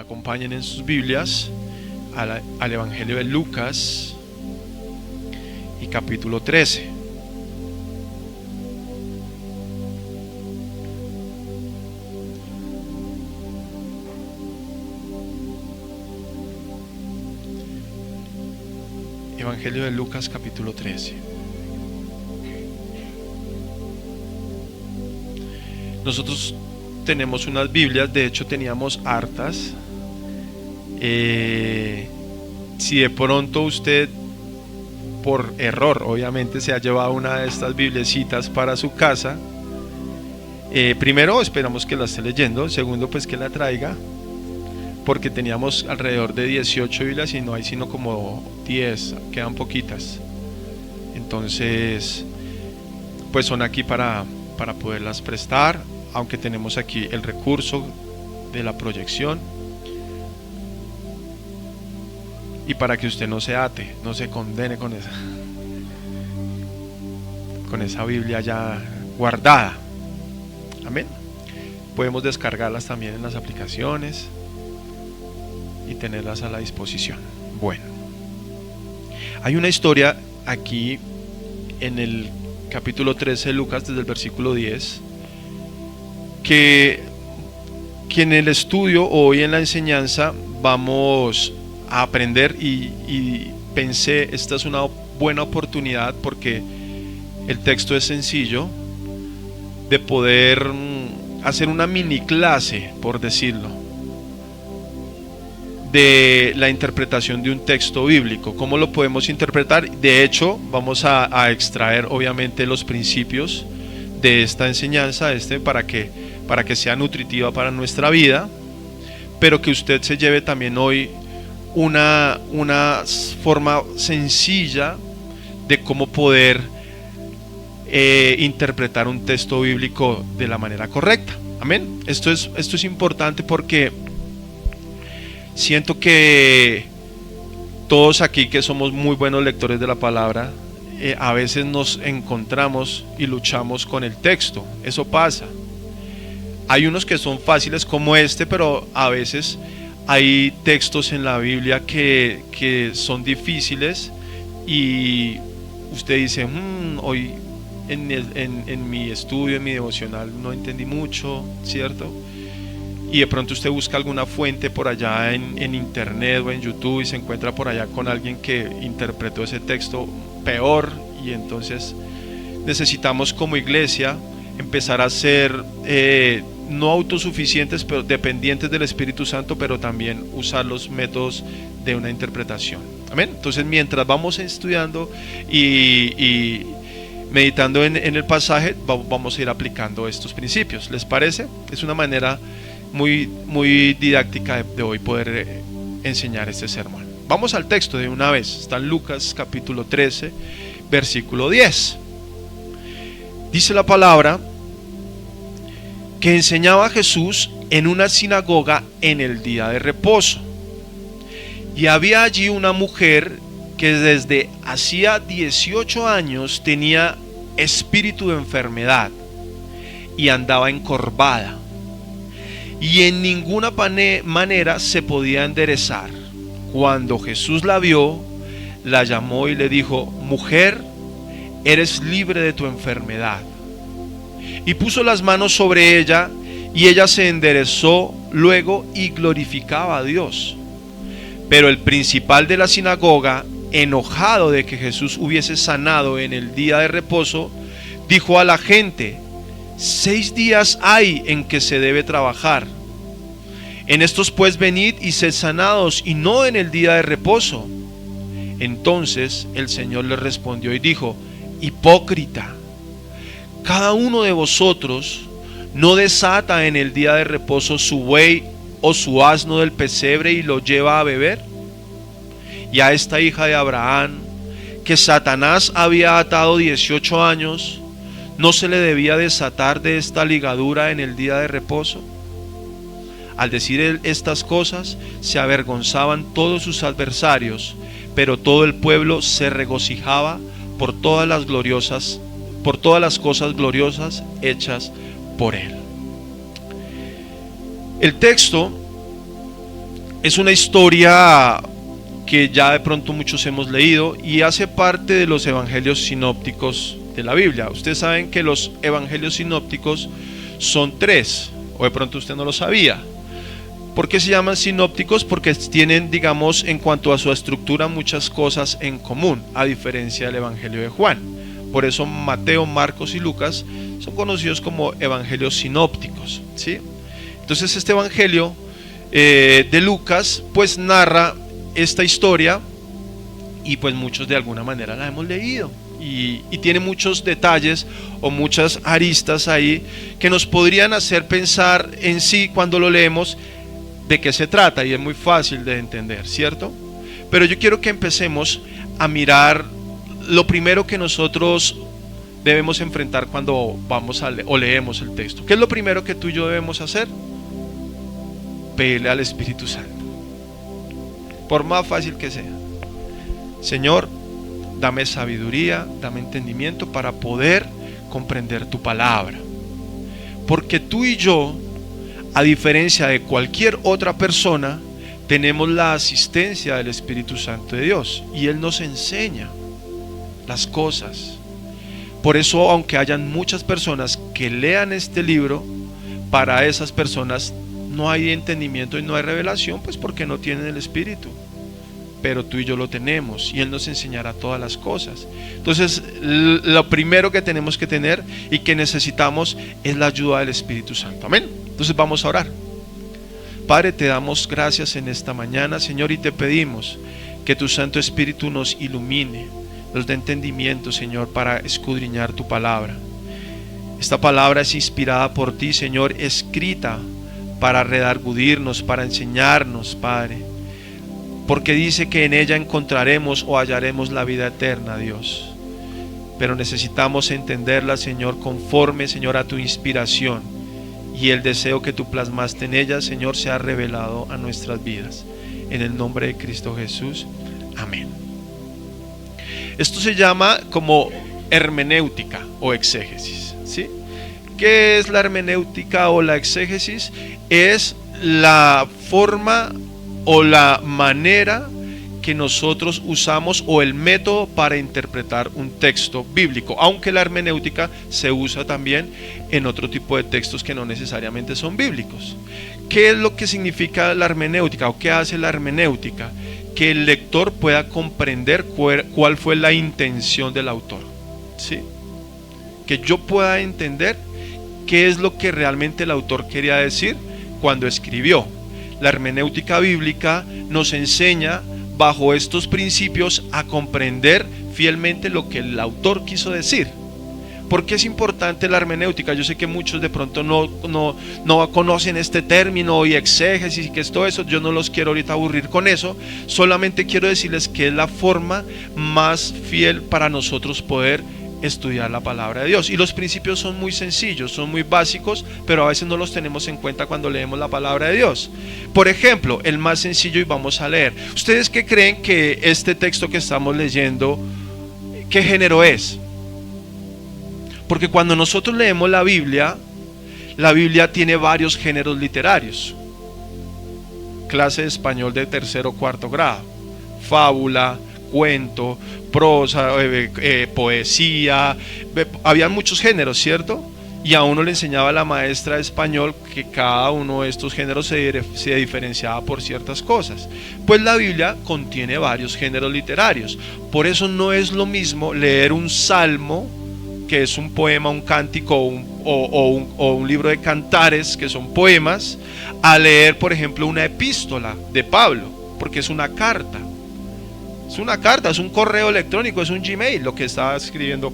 acompañen en sus Biblias al Evangelio de Lucas y capítulo 13. Evangelio de Lucas capítulo 13. Nosotros tenemos unas Biblias, de hecho teníamos hartas. Si de pronto usted, por error obviamente, se ha llevado una de estas bibliecitas para su casa, primero esperamos que la esté leyendo, segundo pues que la traiga, porque teníamos alrededor de 18 Biblias y no hay sino como 10, quedan poquitas. Entonces pues son aquí para poderlas prestar, aunque tenemos aquí el recurso de la proyección y para que usted no se ate, no se condene con esa Biblia ya guardada. Amén. Podemos descargarlas también en las aplicaciones y tenerlas a la disposición. Bueno, hay una historia aquí en el capítulo 13 de Lucas, desde el versículo 10, que en el estudio o hoy en la enseñanza vamos a aprender, y pensé, esta es una buena oportunidad porque el texto es sencillo, de poder hacer una mini clase, por decirlo, de la interpretación de un texto bíblico. ¿Cómo lo podemos interpretar? De hecho, vamos a extraer obviamente los principios de esta enseñanza, para que sea nutritiva para nuestra vida, pero que usted se lleve también hoy una forma sencilla de cómo poder interpretar un texto bíblico de la manera correcta. Amén. Esto es importante porque siento que todos aquí que somos muy buenos lectores de la palabra, a veces nos encontramos y luchamos con el texto. Eso pasa. Hay unos que son fáciles como este, pero a veces hay textos en la Biblia que son difíciles y usted dice, hoy en mi estudio, en mi devocional no entendí mucho, ¿cierto? Y de pronto usted busca alguna fuente por allá en internet o en YouTube y se encuentra por allá con alguien que interpretó ese texto peor, y entonces necesitamos como iglesia empezar a ser no autosuficientes, pero dependientes del Espíritu Santo, pero también usar los métodos de una interpretación. Amén. Entonces, mientras vamos estudiando y meditando en el pasaje, vamos a ir aplicando estos principios. ¿Les parece? Es una manera muy didáctica de hoy poder enseñar este sermón. Vamos al texto de una vez. Está en Lucas capítulo 13, versículo 10. Dice la palabra que enseñaba Jesús en una sinagoga en el día de reposo, y había allí una mujer que desde hacía 18 años tenía espíritu de enfermedad y andaba encorvada, y en ninguna manera se podía enderezar. Cuando Jesús la vio, la llamó y le dijo: mujer, eres libre de tu enfermedad. Y puso las manos sobre ella, y ella se enderezó luego y glorificaba a Dios. Pero el principal de la sinagoga, enojado de que Jesús hubiese sanado en el día de reposo, dijo a la gente: 6 días hay en que se debe trabajar. En estos pues venid y sed sanados, y no en el día de reposo. Entonces el Señor le respondió y dijo: hipócrita, cada uno de vosotros no desata en el día de reposo su buey o su asno del pesebre y lo lleva a beber. Y a esta hija de Abraham, que Satanás había atado 18 años, ¿no se le debía desatar de esta ligadura en el día de reposo? Al decir estas cosas, se avergonzaban todos sus adversarios, pero todo el pueblo se regocijaba por todas las cosas gloriosas hechas por él. El texto Es una historia que ya de pronto muchos hemos leído y hace parte de los evangelios sinópticos de la Biblia. Ustedes saben que los evangelios sinópticos son 3, o de pronto usted no lo sabía. ¿Por qué se llaman sinópticos? Porque tienen, digamos, en cuanto a su estructura, muchas cosas en común, a diferencia del evangelio de Juan. Por eso Mateo, Marcos y Lucas son conocidos como evangelios sinópticos, ¿sí? Entonces este evangelio de Lucas pues narra esta historia y pues muchos de alguna manera la hemos leído y tiene muchos detalles o muchas aristas ahí que nos podrían hacer pensar en sí cuando lo leemos de qué se trata, y es muy fácil de entender, ¿cierto? Pero yo quiero que empecemos a mirar lo primero que nosotros debemos enfrentar cuando vamos o leemos el texto. ¿Qué es lo primero que tú y yo debemos hacer? Pedirle al Espíritu Santo, por más fácil que sea. Señor, dame sabiduría, dame entendimiento para poder comprender tu palabra, porque tú y yo, a diferencia de cualquier otra persona, tenemos la asistencia del Espíritu Santo de Dios y Él nos enseña las cosas. Por eso, aunque hayan muchas personas que lean este libro, para esas personas no hay entendimiento y no hay revelación, pues porque no tienen el Espíritu. Pero tú y yo lo tenemos y Él nos enseñará todas las cosas. Entonces, lo primero que tenemos que tener y que necesitamos es la ayuda del Espíritu Santo. Amén. Entonces vamos a orar. Padre, te damos gracias en esta mañana, Señor, y te pedimos que tu Santo Espíritu nos ilumine, nos dé entendimiento, Señor, para escudriñar tu palabra. Esta palabra es inspirada por ti, Señor, escrita para redargudirnos, para enseñarnos, Padre, porque dice que en ella encontraremos o hallaremos la vida eterna, Dios. Pero necesitamos entenderla, Señor, conforme, Señor, a tu inspiración, y el deseo que tú plasmaste en ella, Señor, sea revelado a nuestras vidas. En el nombre de Cristo Jesús. Amén. Esto se llama como hermenéutica o exégesis, ¿sí? ¿Qué es la hermenéutica o la exégesis? Es la forma o la manera que nosotros usamos o el método para interpretar un texto bíblico, aunque la hermenéutica se usa también en otro tipo de textos que no necesariamente son bíblicos. ¿Qué es lo que significa la hermenéutica o qué hace la hermenéutica? Que el lector pueda comprender cuál fue la intención del autor, ¿sí? Que yo pueda entender qué es lo que realmente el autor quería decir cuando escribió. La hermenéutica bíblica nos enseña bajo estos principios a comprender fielmente lo que el autor quiso decir. ¿Por qué es importante la hermenéutica? Yo sé que muchos de pronto no conocen este término y exégesis y que es todo eso. Yo no los quiero ahorita aburrir con eso. Solamente quiero decirles que es la forma más fiel para nosotros poder estudiar la palabra de Dios. Y los principios son muy sencillos, son muy básicos, pero a veces no los tenemos en cuenta cuando leemos la palabra de Dios. Por ejemplo, el más sencillo, y vamos a leer. ¿Ustedes qué creen que este texto que estamos leyendo, qué género es? Porque cuando nosotros leemos la Biblia tiene varios géneros literarios. Clase de español de 3º o 4º grado, fábula, cuento, prosa, poesía, había muchos géneros, ¿cierto? Y a uno le enseñaba la maestra de español que cada uno de estos géneros se diferenciaba por ciertas cosas. Pues la Biblia contiene varios géneros literarios. Por eso no es lo mismo leer un salmo, que es un poema, un cántico o un libro de cantares, que son poemas, a leer, por ejemplo, una epístola de Pablo, porque es una carta. Es una carta, es un correo electrónico, es un Gmail, lo que estaba escribiendo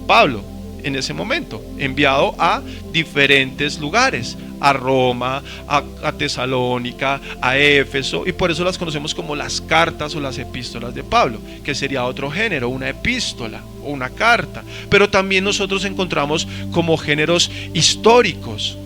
Pablo en ese momento, enviado a diferentes lugares, a Roma, a Tesalónica, a Éfeso, y por eso las conocemos como las cartas o las epístolas de Pablo, que sería otro género, una epístola o una carta. Pero también nosotros encontramos como géneros históricos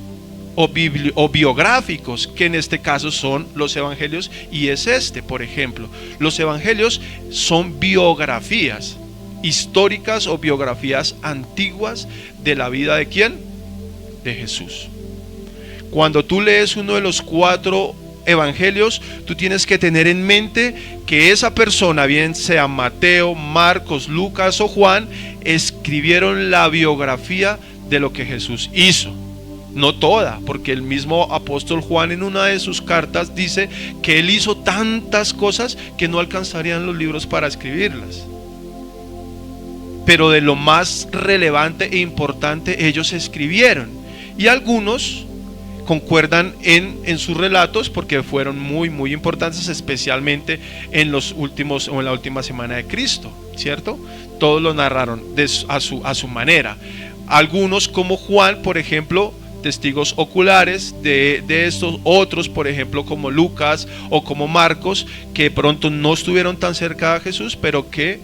o biográficos, que en este caso son los evangelios, y es por ejemplo, los evangelios son biografías históricas o biografías antiguas de la vida de ¿quién? De Jesús. Cuando tú lees uno de los 4 evangelios, tú tienes que tener en mente que esa persona, bien sea Mateo, Marcos, Lucas o Juan, escribieron la biografía de lo que Jesús hizo. No toda, porque el mismo apóstol Juan en una de sus cartas dice que él hizo tantas cosas que no alcanzarían los libros para escribirlas. Pero de lo más relevante e importante ellos escribieron, y algunos concuerdan en sus relatos porque fueron muy importantes, especialmente en los últimos o en la última semana de Cristo, ¿cierto? Todos lo narraron a su manera. Algunos, como Juan, por ejemplo, testigos oculares de estos. Otros, por ejemplo, como Lucas o como Marcos, que pronto no estuvieron tan cerca de Jesús, pero que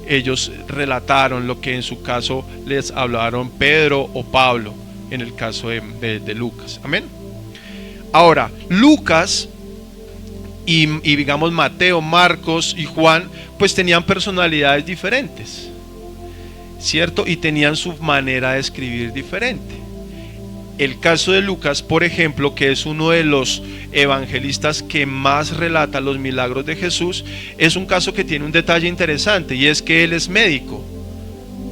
ellos relataron lo que en su caso les hablaron Pedro o Pablo, en el caso de Lucas. Amén. Ahora, Lucas y digamos Mateo, Marcos y Juan, pues tenían personalidades diferentes, ¿cierto? Y tenían su manera de escribir diferente. El caso de Lucas, por ejemplo, que es uno de los evangelistas que más relata los milagros de Jesús, es un caso que tiene un detalle interesante, y es que él es médico.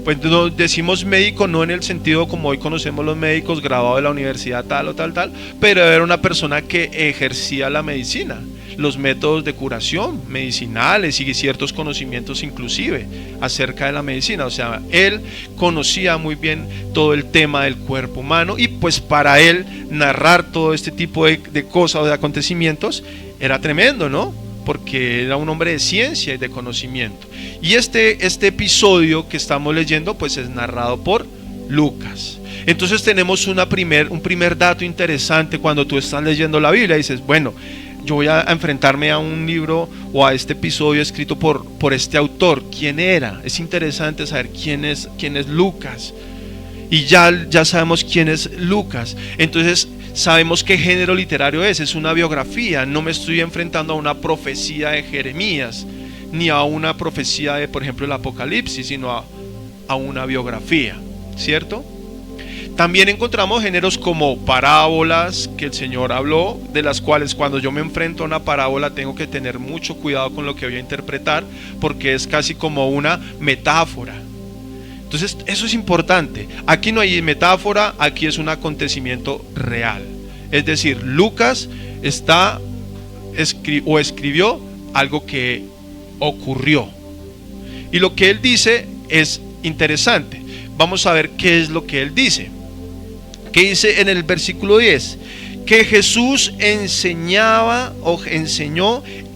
Pues no decimos médico no en el sentido como hoy conocemos los médicos, graduado de la universidad tal o tal, pero era una persona que ejercía la medicina, los métodos de curación medicinales y ciertos conocimientos inclusive acerca de la medicina. O sea, él conocía muy bien todo el tema del cuerpo humano, y pues para él narrar todo este tipo de cosas o de acontecimientos era tremendo, ¿no? Porque era un hombre de ciencia y de conocimiento. Y este episodio que estamos leyendo pues es narrado por Lucas. Entonces tenemos un primer dato interesante cuando tú estás leyendo la Biblia. Dices, bueno, yo voy a enfrentarme a un libro o a este episodio escrito por este autor. ¿Quién era? Es interesante saber quién es Lucas. Y ya sabemos quién es Lucas. Entonces sabemos qué género literario es una biografía. No me estoy enfrentando a una profecía de Jeremías, ni a una profecía de, por ejemplo, el Apocalipsis, sino a una biografía, ¿cierto? También encontramos géneros como parábolas que el Señor habló, de las cuales cuando yo me enfrento a una parábola tengo que tener mucho cuidado con lo que voy a interpretar, porque es casi como una metáfora. Entonces eso es importante. Aquí no hay metáfora, aquí es un acontecimiento real. Es decir, Lucas escribió algo que ocurrió. Y lo que él dice es interesante. Vamos a ver qué es lo que él dice. ¿Qué dice en el versículo 10? Que Jesús enseñó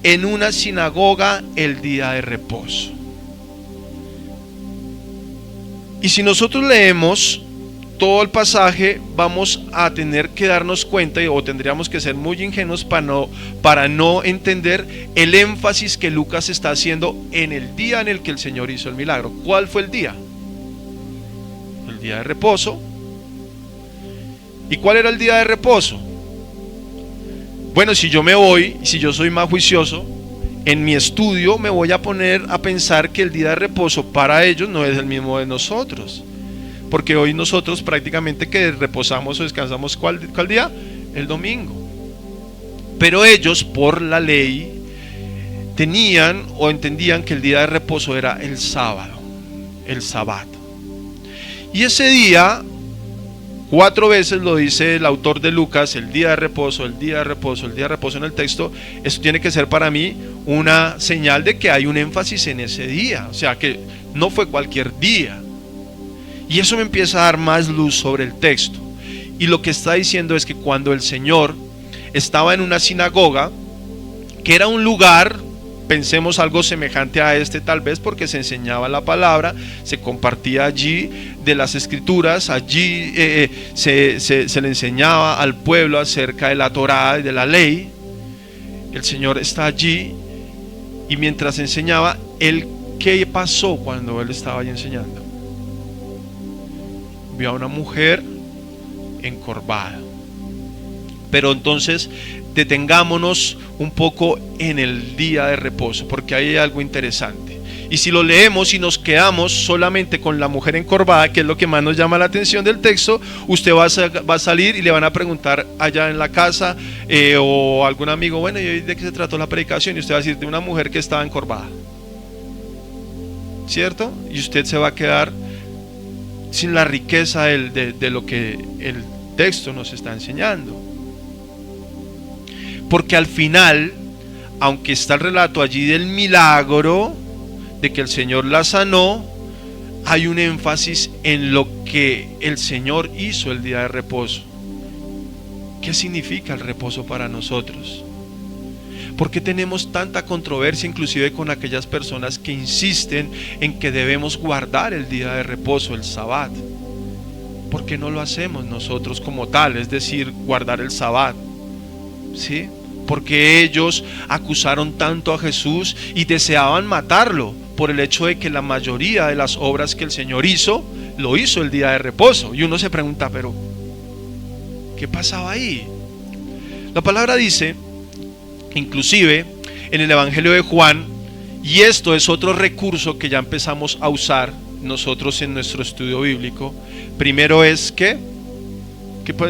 en una sinagoga el día de reposo. Y si nosotros leemos todo el pasaje, vamos a tener que darnos cuenta, o tendríamos que ser muy ingenuos para no entender el énfasis que Lucas está haciendo en el día en el que el Señor hizo el milagro. ¿Cuál fue el día? El día de reposo. ¿Y cuál era el día de reposo? Bueno, si yo soy más juicioso, en mi estudio me voy a poner a pensar que el día de reposo para ellos no es el mismo de nosotros, porque hoy nosotros prácticamente que reposamos o descansamos, ¿cuál día? El domingo. Pero ellos, por la ley, tenían o entendían que el día de reposo era el sábado, el sábado. Y ese día, 4 veces lo dice el autor de Lucas, el día de reposo, el día de reposo, el día de reposo en el texto. Eso tiene que ser para mí una señal de que hay un énfasis en ese día, o sea que no fue cualquier día. Y eso me empieza a dar más luz sobre el texto. Y lo que está diciendo es que cuando el Señor estaba en una sinagoga, que era un lugar, pensemos algo semejante a este tal vez, porque se enseñaba la palabra, se compartía allí de las escrituras, allí se le enseñaba al pueblo acerca de la Torá y de la ley. El Señor está allí, y mientras enseñaba, ¿qué pasó cuando Él estaba allí enseñando? Vio a una mujer encorvada. Pero entonces detengámonos un poco en el día de reposo, porque ahí hay algo interesante. Y si lo leemos y nos quedamos solamente con la mujer encorvada, que es lo que más nos llama la atención del texto, usted va a salir y le van a preguntar allá en la casa o algún amigo, bueno, ¿y hoy de qué se trató la predicación? Y usted va a decir, de una mujer que estaba encorvada, ¿cierto? Y usted se va a quedar sin la riqueza de lo que el texto nos está enseñando. Porque al final, aunque está el relato allí del milagro, de que el Señor la sanó, hay un énfasis en lo que el Señor hizo el día de reposo. ¿Qué significa el reposo para nosotros? ¿Por qué tenemos tanta controversia inclusive con aquellas personas que insisten en que debemos guardar el día de reposo, el Sabbat? ¿Por qué no lo hacemos nosotros como tal? Es decir, guardar el Sabbat, ¿sí? Porque ellos acusaron tanto a Jesús y deseaban matarlo por el hecho de que la mayoría de las obras que el Señor hizo, lo hizo el día de reposo. Y uno se pregunta, pero ¿qué pasaba ahí? La palabra dice, inclusive en el Evangelio de Juan, y esto es otro recurso que ya empezamos a usar nosotros en nuestro estudio bíblico. Primero es ¿qué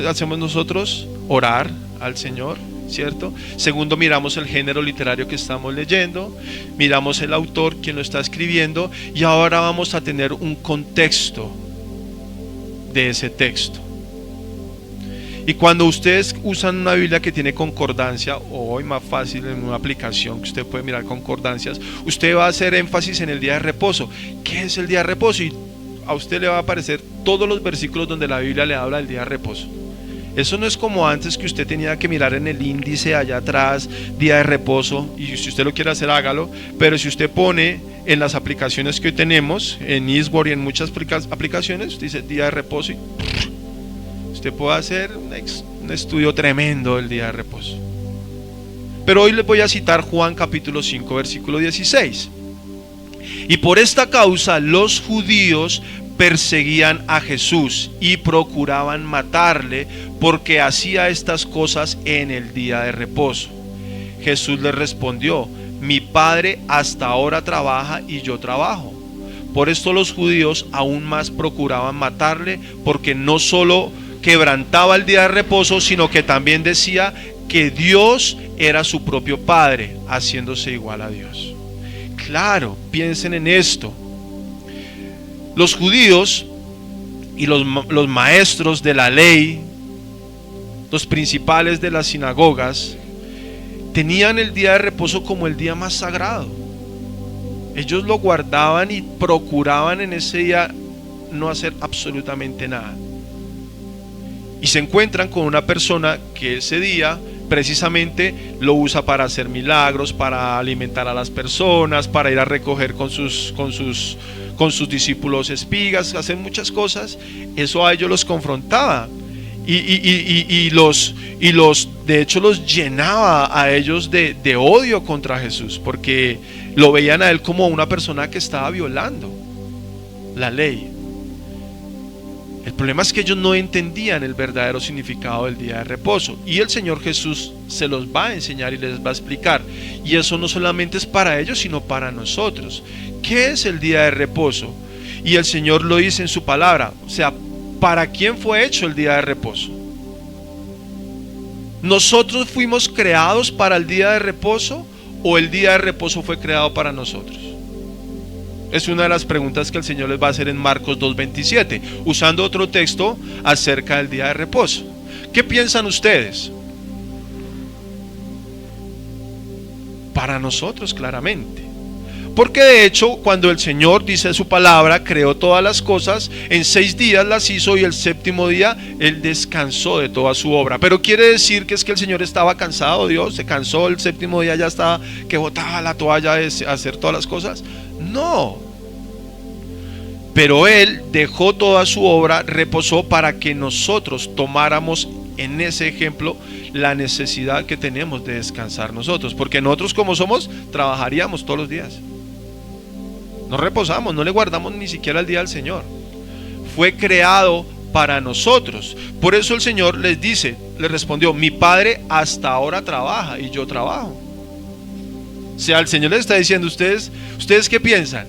hacemos nosotros? Orar al Señor, ¿cierto? Segundo, miramos el género literario que estamos leyendo, miramos el autor, quien lo está escribiendo, y ahora vamos a tener un contexto de ese texto. Y cuando ustedes usan una Biblia que tiene concordancia, o hoy más fácil en una aplicación que usted puede mirar concordancias, usted va a hacer énfasis en el día de reposo. ¿Qué es el día de reposo? Y a usted le va a aparecer todos los versículos donde la Biblia le habla del día de reposo. Eso no es como antes, que usted tenía que mirar en el índice allá atrás, día de reposo, y si usted lo quiere hacer, hágalo. Pero si usted pone en las aplicaciones que hoy tenemos, en Eastword y en muchas aplicaciones, usted dice día de reposo, y usted puede hacer un estudio tremendo del día de reposo. Pero hoy les voy a citar Juan capítulo 5, versículo 16. Y por esta causa los judíos perseguían a Jesús y procuraban matarle, porque hacía estas cosas en el día de reposo. Jesús les respondió: mi Padre hasta ahora trabaja y yo trabajo. Por esto los judíos aún más procuraban matarle, porque no solo quebrantaba el día de reposo, sino que también decía que Dios era su propio Padre, haciéndose igual a Dios. Claro, piensen en esto. Los judíos y los maestros de la ley, los principales de las sinagogas, tenían el día de reposo como el día más sagrado. Ellos lo guardaban y procuraban en ese día no hacer absolutamente nada. Y se encuentran con una persona que ese día precisamente lo usa para hacer milagros, para alimentar a las personas, para ir a recoger con sus discípulos espigas, hacer muchas cosas. Eso a ellos los confrontaba y de hecho los llenaba a ellos de odio contra Jesús, porque lo veían a él como una persona que estaba violando la ley. El problema es que ellos no entendían el verdadero significado del día de reposo, y el Señor Jesús se los va a enseñar y les va a explicar. Y eso no solamente es para ellos, sino para nosotros. ¿Qué es el día de reposo? Y el Señor lo dice en su palabra. O sea, ¿para quién fue hecho el día de reposo? ¿Nosotros fuimos creados para el día de reposo, o el día de reposo fue creado para nosotros? Es una de las preguntas que el Señor les va a hacer en Marcos 2:27, usando otro texto acerca del día de reposo. ¿Qué piensan ustedes? Para nosotros, claramente. Porque de hecho, cuando el Señor, dice su palabra, creó todas las cosas, en 6 días las hizo, y el séptimo día Él descansó de toda su obra. Pero quiere decir que es que el Señor estaba cansado, Dios se cansó, el séptimo día ya estaba que botaba la toalla de hacer todas las cosas. No, pero Él dejó toda su obra, reposó para que nosotros tomáramos en ese ejemplo la necesidad que tenemos de descansar nosotros, porque nosotros, como somos, trabajaríamos todos los días. No reposamos, no le guardamos ni siquiera el día al Señor. Fue creado para nosotros. Por eso el Señor les dice, les respondió: mi Padre hasta ahora trabaja y yo trabajo. O sea, el Señor les está diciendo, ¿ustedes qué piensan?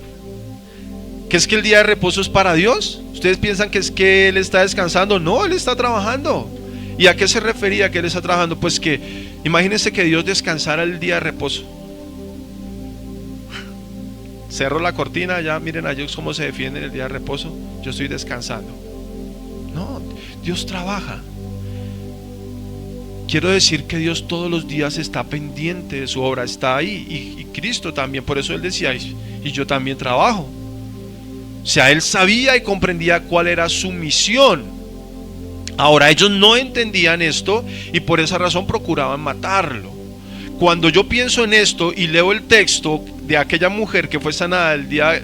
¿Que es que el día de reposo es para Dios? ¿Ustedes piensan que es que Él está descansando? No, Él está trabajando. ¿Y a qué se refería que Él está trabajando? Pues que, imagínense que Dios descansara el día de reposo. Cerro la cortina, ya miren a ellos cómo se defienden el día de reposo. Yo estoy descansando. No, Dios trabaja. Quiero decir que Dios todos los días está pendiente de su obra, está ahí, y Cristo también. Por eso Él decía, y yo también trabajo. O sea, Él sabía y comprendía cuál era su misión. Ahora, ellos no entendían esto y por esa razón procuraban matarlo. Cuando yo pienso en esto y leo el texto de aquella mujer que fue sanada el día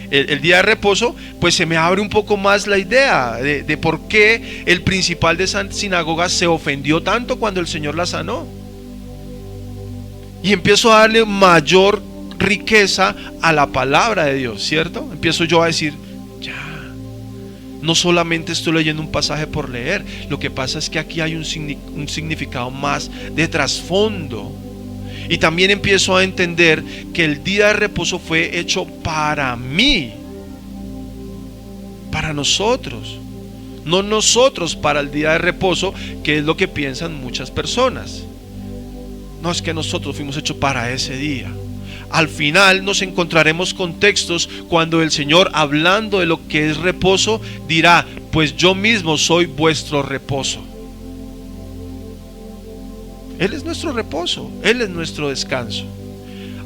de reposo, pues se me abre un poco más la idea de por qué el principal de esa sinagoga se ofendió tanto cuando el Señor la sanó. Y empiezo a darle mayor riqueza a la palabra de Dios, ¿cierto? Empiezo yo a decir, ya, no solamente estoy leyendo un pasaje por leer, lo que pasa es que aquí hay un significado más de trasfondo. Y también empiezo a entender que el día de reposo fue hecho para mí, para nosotros, no nosotros para el día de reposo, que es lo que piensan muchas personas. No, es que nosotros fuimos hechos para ese día. Al final nos encontraremos con textos cuando el Señor, hablando de lo que es reposo, dirá, pues yo mismo soy vuestro reposo. Él es nuestro reposo, Él es nuestro descanso.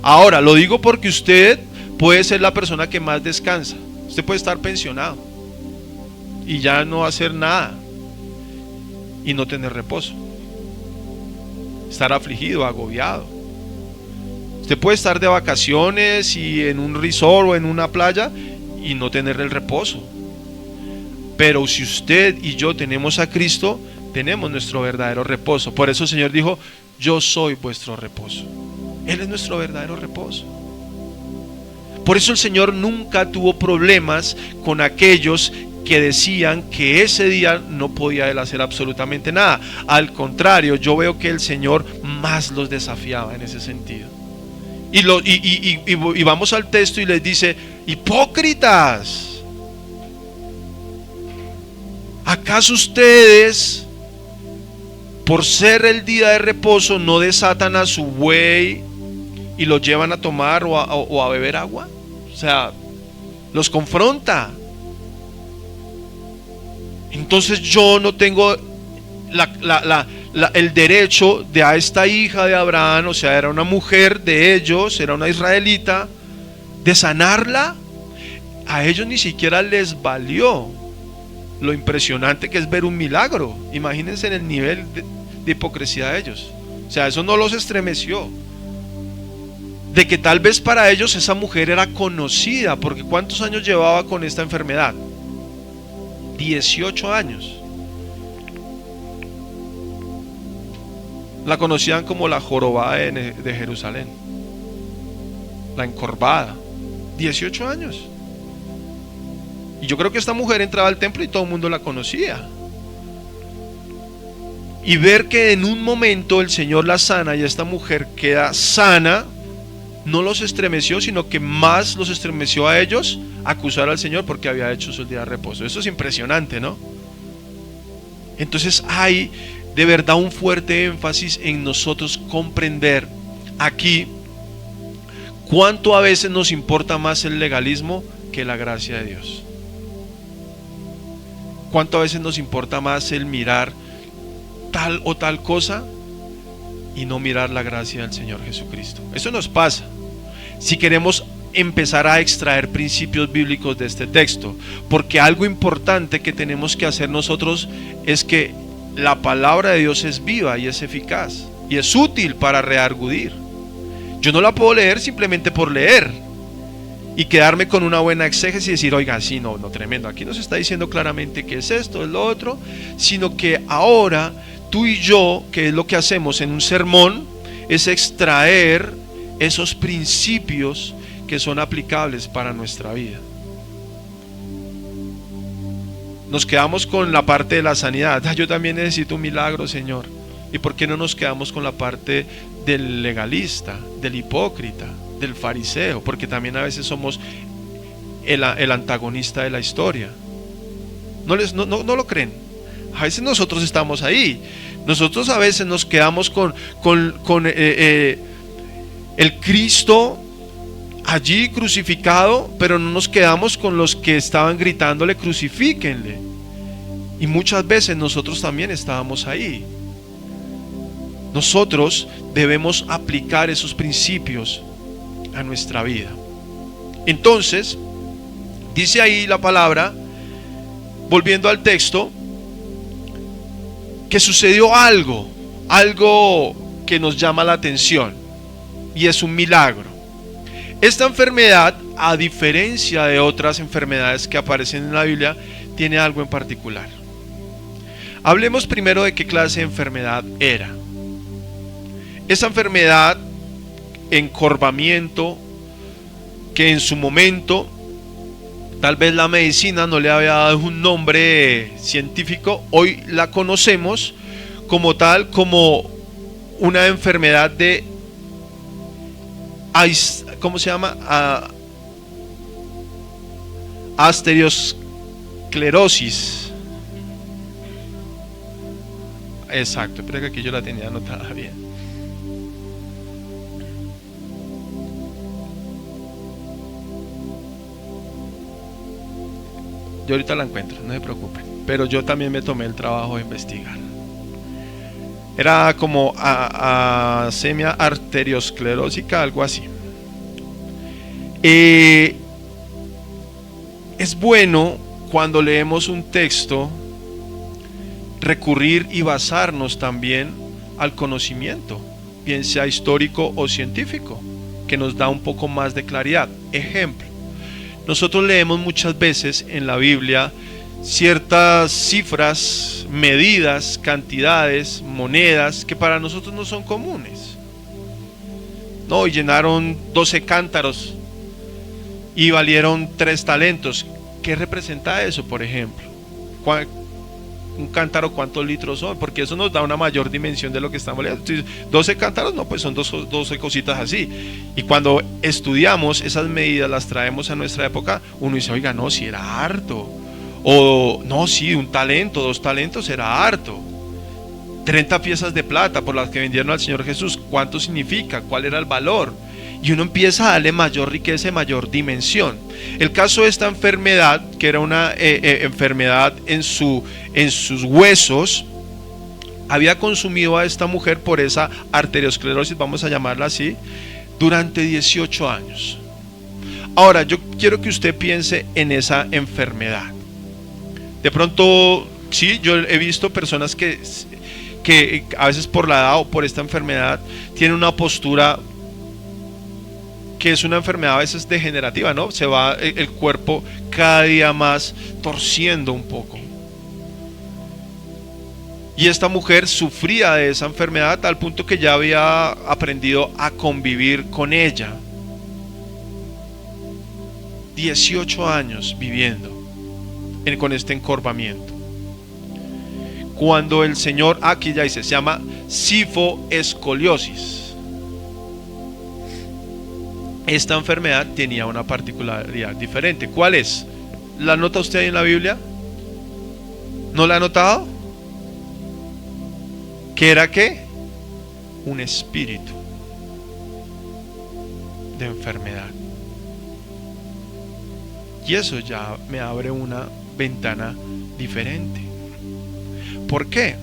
Ahora, lo digo porque usted puede ser la persona que más descansa. Usted puede estar pensionado y ya no hacer nada y no tener reposo. Estar afligido, agobiado. Usted puede estar de vacaciones y en un resort o en una playa y no tener el reposo. Pero si usted y yo tenemos a Cristo, tenemos nuestro verdadero reposo. Por eso el Señor dijo, yo soy vuestro reposo. Él es nuestro verdadero reposo. Por eso el Señor nunca tuvo problemas con aquellos que decían que ese día no podía Él hacer absolutamente nada. Al contrario, yo veo que el Señor más los desafiaba en ese sentido. Y vamos al texto y les dice, hipócritas, ¿acaso ustedes, por ser el día de reposo, no desatan a su buey y lo llevan a tomar o a beber agua? O sea, los confronta. Entonces yo no tengo el derecho de a esta hija de Abraham, o sea, era una mujer de ellos, era una israelita, de sanarla. A ellos ni siquiera les valió lo impresionante que es ver un milagro. Imagínense en el nivel de hipocresía de ellos. O sea, eso no los estremeció. De que tal vez para ellos esa mujer era conocida, porque ¿cuántos años llevaba con esta enfermedad? 18 años. La conocían como la jorobada de Jerusalén, la encorvada. 18 años. Y yo creo que esta mujer entraba al templo y todo el mundo la conocía. Y ver que en un momento el Señor la sana y esta mujer queda sana, no los estremeció, sino que más los estremeció a ellos acusar al Señor porque había hecho su día de reposo. Eso es impresionante, ¿no? Entonces hay de verdad un fuerte énfasis en nosotros comprender aquí cuánto a veces nos importa más el legalismo que la gracia de Dios. Cuánto a veces nos importa más el mirar tal o tal cosa y no mirar la gracia del Señor Jesucristo. Eso nos pasa si queremos empezar a extraer principios bíblicos de este texto, porque algo importante que tenemos que hacer nosotros es que la palabra de Dios es viva y es eficaz y es útil para redargudir. Yo no la puedo leer simplemente por leer y quedarme con una buena exégesis y decir, oiga, sí, no, tremendo, aquí nos está diciendo claramente que es esto, es lo otro, sino que ahora tú y yo, que es lo que hacemos en un sermón, es extraer esos principios que son aplicables para nuestra vida. Nos quedamos con la parte de la sanidad. Yo también necesito un milagro, Señor. ¿Y por qué no nos quedamos con la parte del legalista, del hipócrita, del fariseo, porque también a veces somos el antagonista de la historia. No lo creen. A veces nosotros estamos ahí. Nosotros a veces nos quedamos con el Cristo allí crucificado, pero no nos quedamos con los que estaban gritándole crucifíquenle. Y muchas veces nosotros también estábamos ahí. Nosotros debemos aplicar esos principios a nuestra vida. Entonces, dice ahí la palabra, volviendo al texto, que sucedió algo que nos llama la atención, y es un milagro. Esta enfermedad, a diferencia de otras enfermedades que aparecen en la Biblia, tiene algo en particular. Hablemos primero de qué clase de enfermedad era. Esa enfermedad, encorvamiento, que en su momento tal vez la medicina no le había dado un nombre científico, hoy la conocemos como tal, como una enfermedad de, ¿cómo se llama? Arteriosclerosis. Exacto, pero que aquí yo la tenía anotada bien. Yo ahorita la encuentro, no se preocupen. Pero yo también me tomé el trabajo de investigar. Era como asemia arteriosclerósica, algo así. Es bueno cuando leemos un texto recurrir y basarnos también al conocimiento, bien sea histórico o científico, que nos da un poco más de claridad. Ejemplo. Nosotros leemos muchas veces en la Biblia ciertas cifras, medidas, cantidades, monedas que para nosotros no son comunes. No, y llenaron 12 cántaros y valieron 3 talentos. ¿Qué representa eso, por ejemplo? Un cántaro, ¿cuántos litros son? Porque eso nos da una mayor dimensión de lo que estamos leyendo. 12 cántaros, no, pues son 12 cositas así. Y cuando estudiamos esas medidas, las traemos a nuestra época, uno dice, oiga, no, si era harto. O no, sí, 1 talento, 2 talentos era harto. 30 piezas de plata por las que vendieron al Señor Jesús, ¿cuánto significa? ¿Cuál era el valor? Y uno empieza a darle mayor riqueza y mayor dimensión. El caso de esta enfermedad, que era una enfermedad en sus huesos, había consumido a esta mujer por esa arteriosclerosis, vamos a llamarla así, durante 18 años. Ahora, yo quiero que usted piense en esa enfermedad. De pronto, sí, yo he visto personas que a veces por la edad o por esta enfermedad tienen una postura que es una enfermedad a veces degenerativa, ¿no? Se va el cuerpo cada día más torciendo un poco. Y esta mujer sufría de esa enfermedad a tal punto que ya había aprendido a convivir con ella. 18 años viviendo con este encorvamiento. Cuando el Señor, aquí ya dice, se llama cifoescoliosis. Esta enfermedad tenía una particularidad diferente. ¿Cuál es? ¿La nota usted ahí en la Biblia? ¿No la ha notado? ¿Qué era qué? Un espíritu de enfermedad. Y eso ya me abre una ventana diferente. ¿Por qué?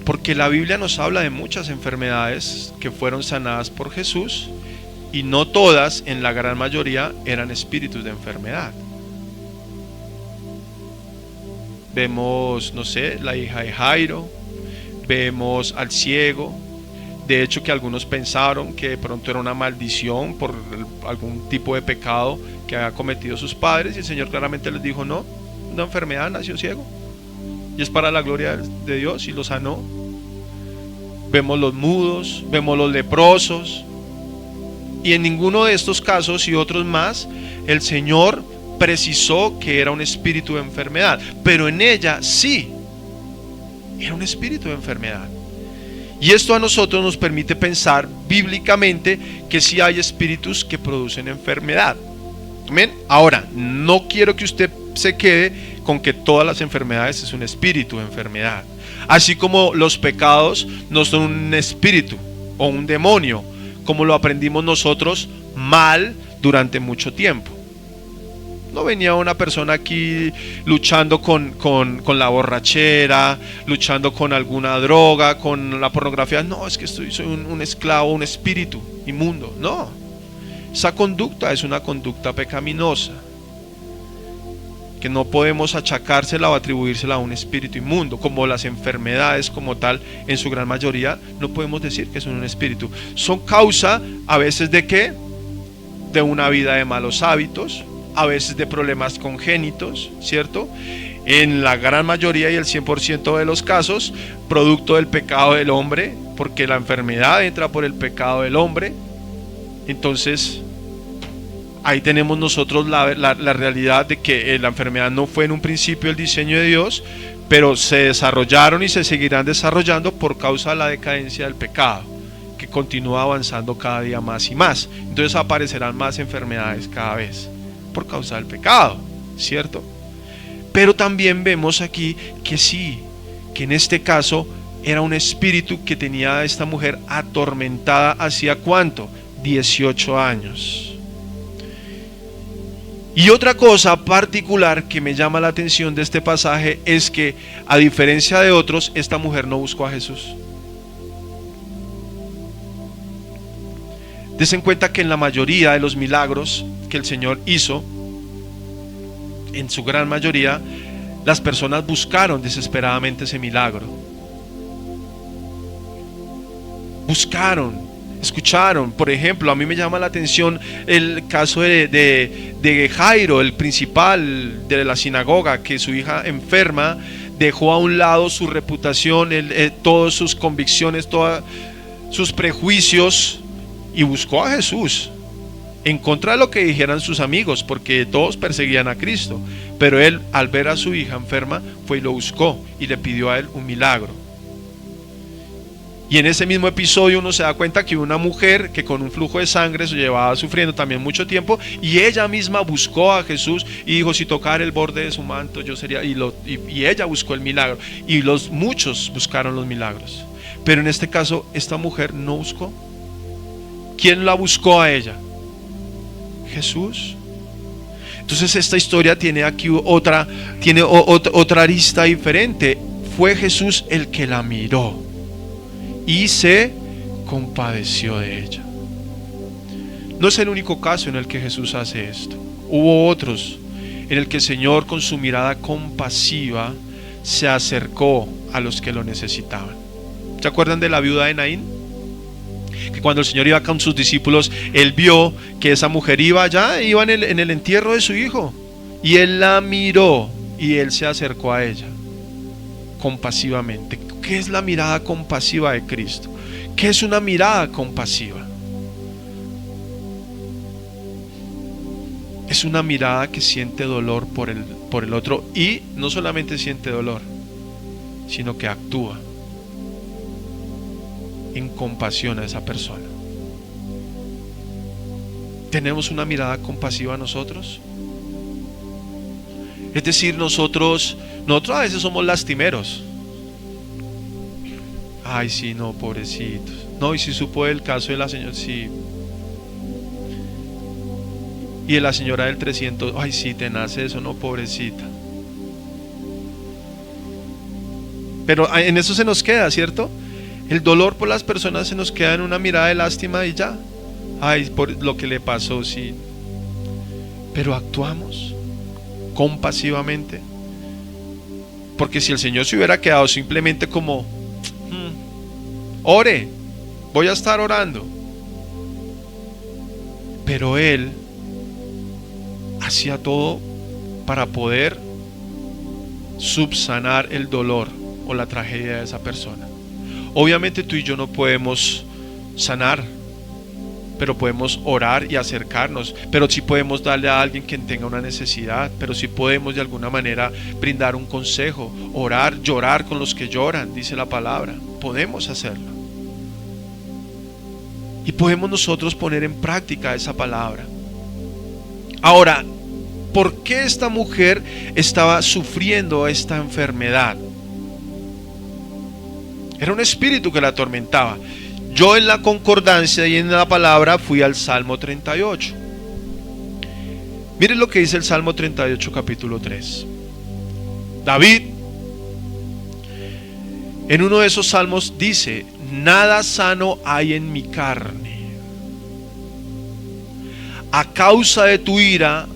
Porque la Biblia nos habla de muchas enfermedades que fueron sanadas por Jesús. Y no todas, en la gran mayoría, eran espíritus de enfermedad. Vemos, no sé, la hija de Jairo, vemos al ciego. De hecho, que algunos pensaron que de pronto era una maldición por algún tipo de pecado que había cometido sus padres, y el Señor claramente les dijo, no, una enfermedad, nació ciego, y es para la gloria de Dios, y lo sanó. Vemos los mudos, vemos los leprosos. Y en ninguno de estos casos y otros más, el Señor precisó que era un espíritu de enfermedad, pero en ella sí, era un espíritu de enfermedad. Y esto a nosotros nos permite pensar bíblicamente que sí hay espíritus que producen enfermedad. Amén. Ahora, no quiero que usted se quede con que todas las enfermedades es un espíritu de enfermedad. Así como los pecados no son un espíritu o un demonio, como lo aprendimos nosotros mal durante mucho tiempo. No venía una persona aquí luchando con la borrachera, luchando con alguna droga, con la pornografía. No, es que soy un esclavo, un espíritu inmundo. No, esa conducta es una conducta pecaminosa, que no podemos achacársela o atribuírsela a un espíritu inmundo, como las enfermedades como tal, en su gran mayoría, no podemos decir que son un espíritu. Son causa a veces de ¿qué? De una vida de malos hábitos, a veces de problemas congénitos, ¿cierto? En la gran mayoría y el 100% de los casos, producto del pecado del hombre, porque la enfermedad entra por el pecado del hombre. Entonces, ahí tenemos nosotros la realidad de que la enfermedad no fue en un principio el diseño de Dios, pero se desarrollaron y se seguirán desarrollando por causa de la decadencia del pecado, que continúa avanzando cada día más y más. Entonces aparecerán más enfermedades cada vez por causa del pecado, ¿cierto? Pero también vemos aquí que sí, que en este caso era un espíritu que tenía a esta mujer atormentada hacía ¿cuánto? 18 años. Y otra cosa particular que me llama la atención de este pasaje es que, a diferencia de otros, esta mujer no buscó a Jesús. Desen cuenta que en la mayoría de los milagros que el Señor hizo, en su gran mayoría, las personas buscaron desesperadamente ese milagro. Buscaron, escucharon. Por ejemplo, a mí me llama la atención el caso de Jairo, el principal de la sinagoga, que su hija enferma dejó a un lado su reputación, todas sus convicciones, todos sus prejuicios, y buscó a Jesús en contra de lo que dijeran sus amigos, porque todos perseguían a Cristo. Pero él, al ver a su hija enferma, fue y lo buscó y le pidió a él un milagro. Y en ese mismo episodio uno se da cuenta que una mujer que con un flujo de sangre se llevaba sufriendo también mucho tiempo, y ella misma buscó a Jesús y dijo: si tocara el borde de su manto yo sería, y ella buscó el milagro, y muchos buscaron los milagros. Pero en este caso esta mujer no buscó. ¿Quién la buscó a ella? Jesús. Entonces esta historia tiene aquí otra arista diferente. Fue Jesús el que la miró y se compadeció de ella. No es el único caso en el que Jesús hace esto. Hubo otros en el que el Señor, con su mirada compasiva, se acercó a los que lo necesitaban. ¿Se acuerdan de la viuda de Naín? Que cuando el Señor iba con sus discípulos, él vio que esa mujer iba en el entierro de su hijo, y él la miró y él se acercó a ella compasivamente. ¿Qué es la mirada compasiva de Cristo? ¿Qué es una mirada compasiva? Es una mirada que siente dolor por el otro, y no solamente siente dolor, sino que actúa en compasión a esa persona. ¿Tenemos una mirada compasiva nosotros? Es decir, nosotros a veces somos lastimeros. Ay, sí, no, pobrecitos. No, y si supo el caso de la señora, sí. Y de la señora del 300, ay, sí, te nace eso, no, pobrecita. Pero en eso se nos queda, ¿cierto? El dolor por las personas se nos queda en una mirada de lástima y ya. Ay, por lo que le pasó, sí. Pero actuamos compasivamente. Porque si el Señor se hubiera quedado simplemente como: ore, voy a estar orando. Pero Él hacía todo para poder subsanar el dolor o la tragedia de esa persona. Obviamente tú y yo no podemos sanar, pero podemos orar y acercarnos, pero sí podemos darle a alguien quien tenga una necesidad, pero sí podemos de alguna manera brindar un consejo, orar, llorar con los que lloran, dice la palabra. Podemos hacerlo. y podemos nosotros poner en práctica esa palabra. Ahora, ¿por qué esta mujer estaba sufriendo esta enfermedad? Era un espíritu que la atormentaba. Yo en la concordancia y en la palabra fui al Salmo 38. Miren lo que dice el Salmo 38, capítulo 3. David, en uno de esos salmos dice: nada sano hay en mi carne. A causa de tu ira,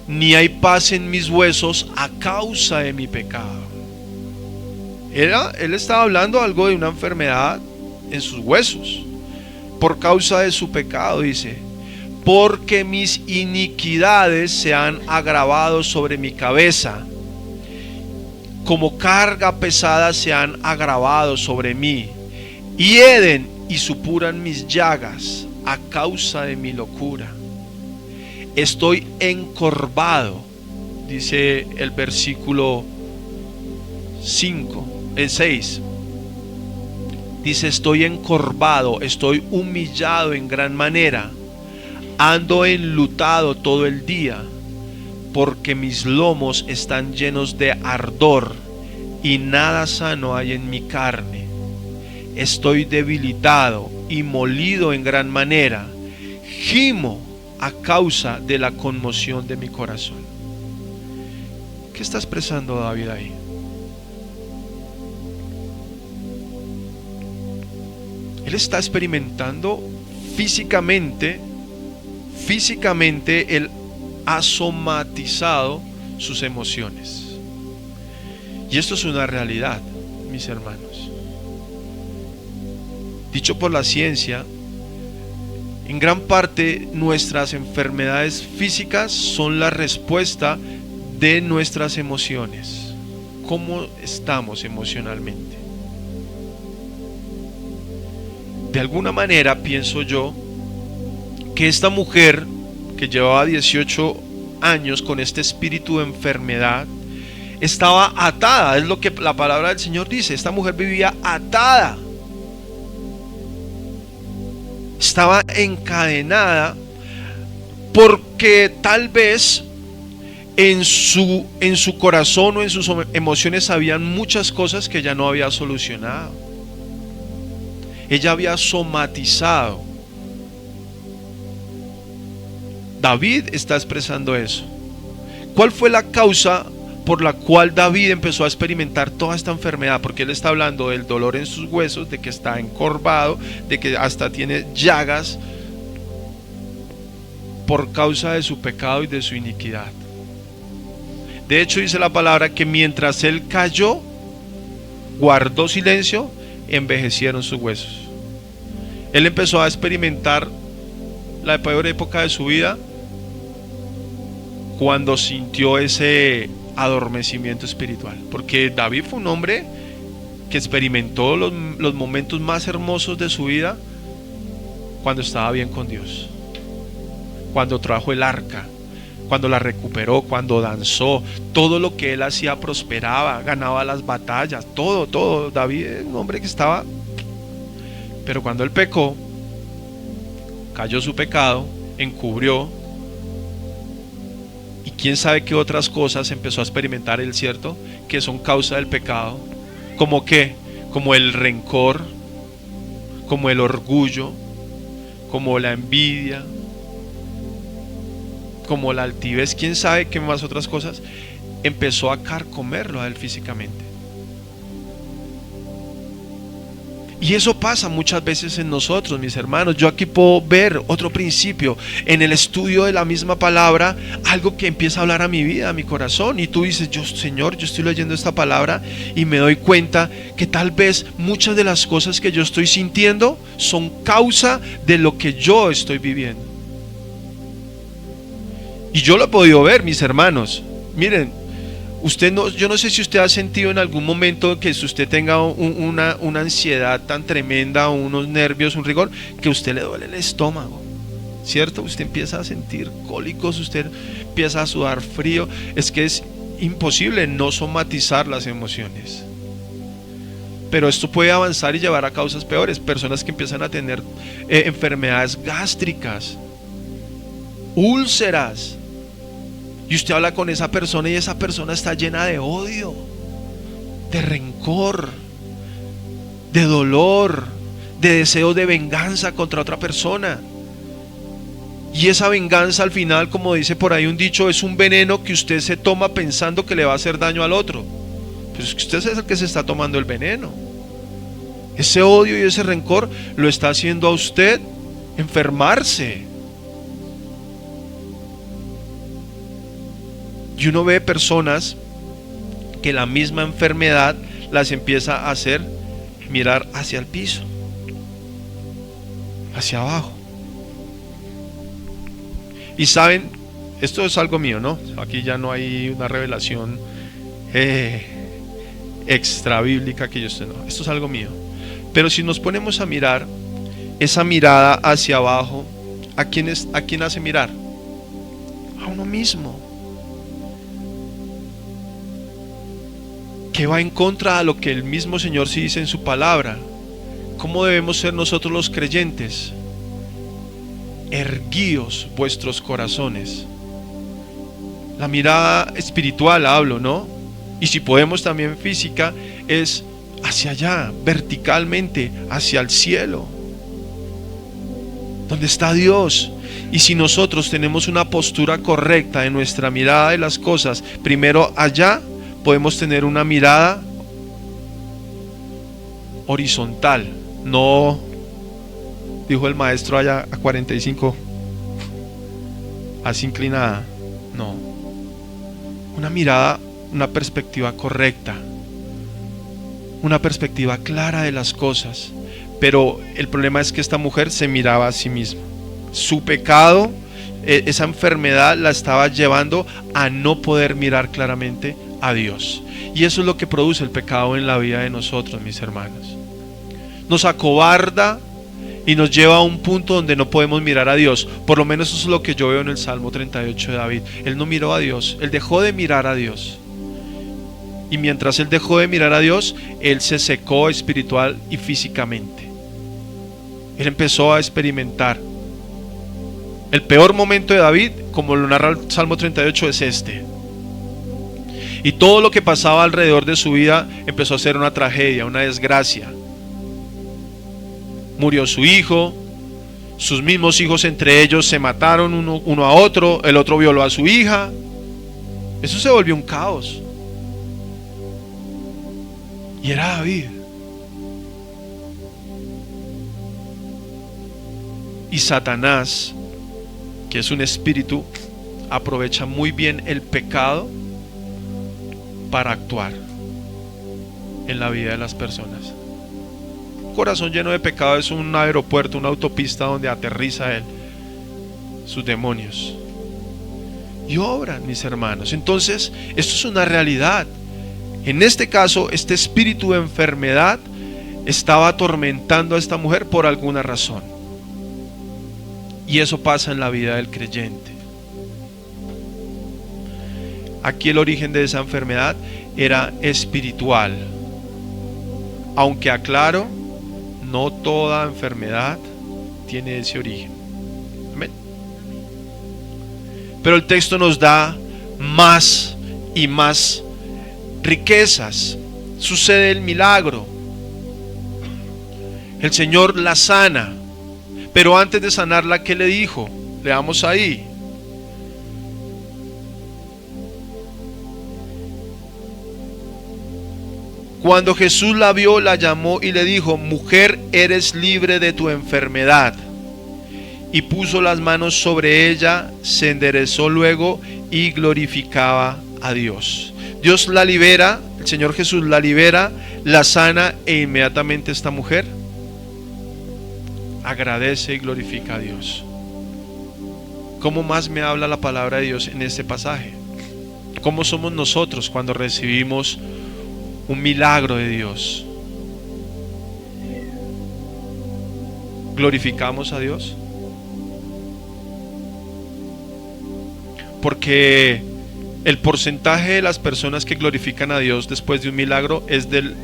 ni hay paz en mis huesos a causa de mi pecado. Él estaba hablando algo de una enfermedad en sus huesos, por causa de su pecado, dice: porque mis iniquidades se han agravado sobre mi cabeza, como carga pesada se han agravado sobre mí, hieden y supuran mis llagas a causa de mi locura. Estoy encorvado, dice el versículo 6. Dice: estoy encorvado, estoy humillado en gran manera, ando enlutado todo el día, porque mis lomos están llenos de ardor y nada sano hay en mi carne. Estoy debilitado y molido en gran manera, gimo a causa de la conmoción de mi corazón. ¿Qué está expresando David ahí? Él está experimentando físicamente, él ha somatizado sus emociones. Y esto es una realidad, mis hermanos. Dicho por la ciencia, en gran parte nuestras enfermedades físicas son la respuesta de nuestras emociones. ¿Cómo estamos emocionalmente? De alguna manera pienso yo que esta mujer que llevaba 18 años con este espíritu de enfermedad estaba atada. Es lo que la palabra del Señor dice: esta mujer vivía atada, estaba encadenada, porque tal vez en su corazón o en sus emociones habían muchas cosas que ella no había solucionado. Ella había somatizado. David está expresando eso. ¿Cuál fue la causa por la cual David empezó a experimentar toda esta enfermedad? Porque él está hablando del dolor en sus huesos, de que está encorvado, de que hasta tiene llagas por causa de su pecado y de su iniquidad. De hecho, dice la palabra que mientras él cayó, guardó silencio, envejecieron sus huesos. Él empezó a experimentar la peor época de su vida cuando sintió ese adormecimiento espiritual, porque David fue un hombre que experimentó los momentos más hermosos de su vida cuando estaba bien con Dios, cuando trajo el arca, cuando la recuperó, cuando danzó. Todo lo que él hacía prosperaba, ganaba las batallas, todo. David es un hombre que estaba. Pero cuando él pecó, cayó su pecado, encubrió, y quién sabe qué otras cosas empezó a experimentar él, ¿cierto? Que son causa del pecado. ¿Como qué? Como el rencor, como el orgullo, como la envidia, como la altivez, quién sabe qué más otras cosas. Empezó a carcomerlo a él físicamente. Y eso pasa muchas veces en nosotros, mis hermanos. Yo aquí puedo ver otro principio en el estudio de la misma palabra, algo que empieza a hablar a mi vida, a mi corazón. Y tú dices: Señor, yo estoy leyendo esta palabra y me doy cuenta que tal vez muchas de las cosas que yo estoy sintiendo son causa de lo que yo estoy viviendo. Y yo lo he podido ver, mis hermanos. Miren, yo no sé si usted ha sentido en algún momento que si usted tenga una ansiedad tan tremenda, o unos nervios, un rigor, que a usted le duele el estómago, ¿cierto? Usted empieza a sentir cólicos, usted empieza a sudar frío. Es que es imposible no somatizar las emociones. pero esto puede avanzar y llevar a causas peores. Personas que empiezan a tener enfermedades gástricas, úlceras, y usted habla con esa persona y esa persona está llena de odio, de rencor, de dolor, de deseo de venganza contra otra persona. Y esa venganza al final, como dice por ahí un dicho, es un veneno que usted se toma pensando que le va a hacer daño al otro. Pues es que usted es el que se está tomando el veneno. Ese odio y ese rencor lo está haciendo a usted enfermarse. Y uno ve personas que la misma enfermedad las empieza a hacer mirar hacia el piso, hacia abajo. Y saben, esto es algo mío, ¿no? Aquí ya no hay una revelación extra bíblica que yo esté, no. Esto es algo mío. Pero si nos ponemos a mirar, esa mirada hacia abajo, ¿a quién hace mirar? A uno mismo. Que va en contra de lo que el mismo Señor sí dice en su palabra. ¿Cómo debemos ser nosotros los creyentes? Erguíos vuestros corazones. La mirada espiritual hablo, ¿no? Y si podemos también física, es hacia allá, verticalmente, hacia el cielo, donde está Dios. Y si nosotros tenemos una postura correcta en nuestra mirada de las cosas, primero allá, podemos tener una mirada horizontal, no, dijo el maestro allá a 45, así inclinada, no, una mirada, una perspectiva correcta, una perspectiva clara de las cosas. Pero el problema es que esta mujer se miraba a sí misma. Su pecado, esa enfermedad la estaba llevando a no poder mirar claramente a Dios. Y eso es lo que produce el pecado en la vida de nosotros, mis hermanos. Nos acobarda y nos lleva a un punto donde no podemos mirar a Dios. Por lo menos eso es lo que yo veo en el Salmo 38 de David. Él no miró a Dios, él dejó de mirar a Dios. Y mientras él dejó de mirar a Dios, él se secó espiritual y físicamente. Él empezó a experimentar. El peor momento de David, como lo narra el Salmo 38, es este. Y todo lo que pasaba alrededor de su vida empezó a ser una tragedia, una desgracia. Murió su hijo, sus mismos hijos entre ellos se mataron uno a otro, el otro violó a su hija. Eso se volvió un caos. Y era David. Y Satanás, que es un espíritu, aprovecha muy bien el pecado para actuar en la vida de las personas. Un corazón lleno de pecado es un aeropuerto, una autopista donde aterriza él, sus demonios. Y obran, mis hermanos. Entonces, esto es una realidad. En este caso, este espíritu de enfermedad estaba atormentando a esta mujer por alguna razón. Y eso pasa en la vida del creyente. Aquí el origen de esa enfermedad era espiritual. Aunque aclaro, no toda enfermedad tiene ese origen. Amén. Pero el texto nos da más y más riquezas. Sucede el milagro. El Señor la sana. Pero antes de sanarla, ¿qué le dijo? Leamos ahí. Cuando Jesús la vio, la llamó y le dijo: mujer, eres libre de tu enfermedad. Y puso las manos sobre ella, se enderezó luego y glorificaba a Dios. Dios la libera, el Señor Jesús la libera, la sana, e inmediatamente esta mujer agradece y glorifica a Dios. ¿Cómo más me habla la palabra de Dios en este pasaje? ¿Cómo somos nosotros cuando recibimos un milagro de Dios? ¿Glorificamos a Dios? Porque el porcentaje de las personas que glorifican a Dios después de un milagro es del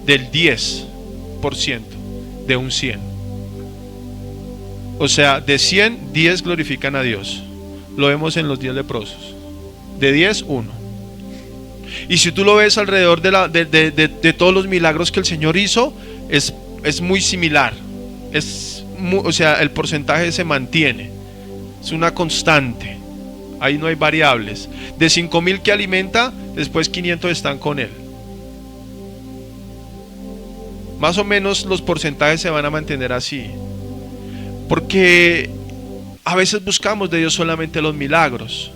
del 10% de un 100. O sea, de 100, 10 glorifican a Dios. Lo vemos en los 10 leprosos. De 10, 1. Y si tú lo ves alrededor de todos los milagros que el Señor hizo, es muy similar. O sea, el porcentaje se mantiene. Es una constante. Ahí no hay variables. De 5,000 que alimenta, después 500 están con Él. Más o menos los porcentajes se van a mantener así. Porque a veces buscamos de Dios solamente los milagros.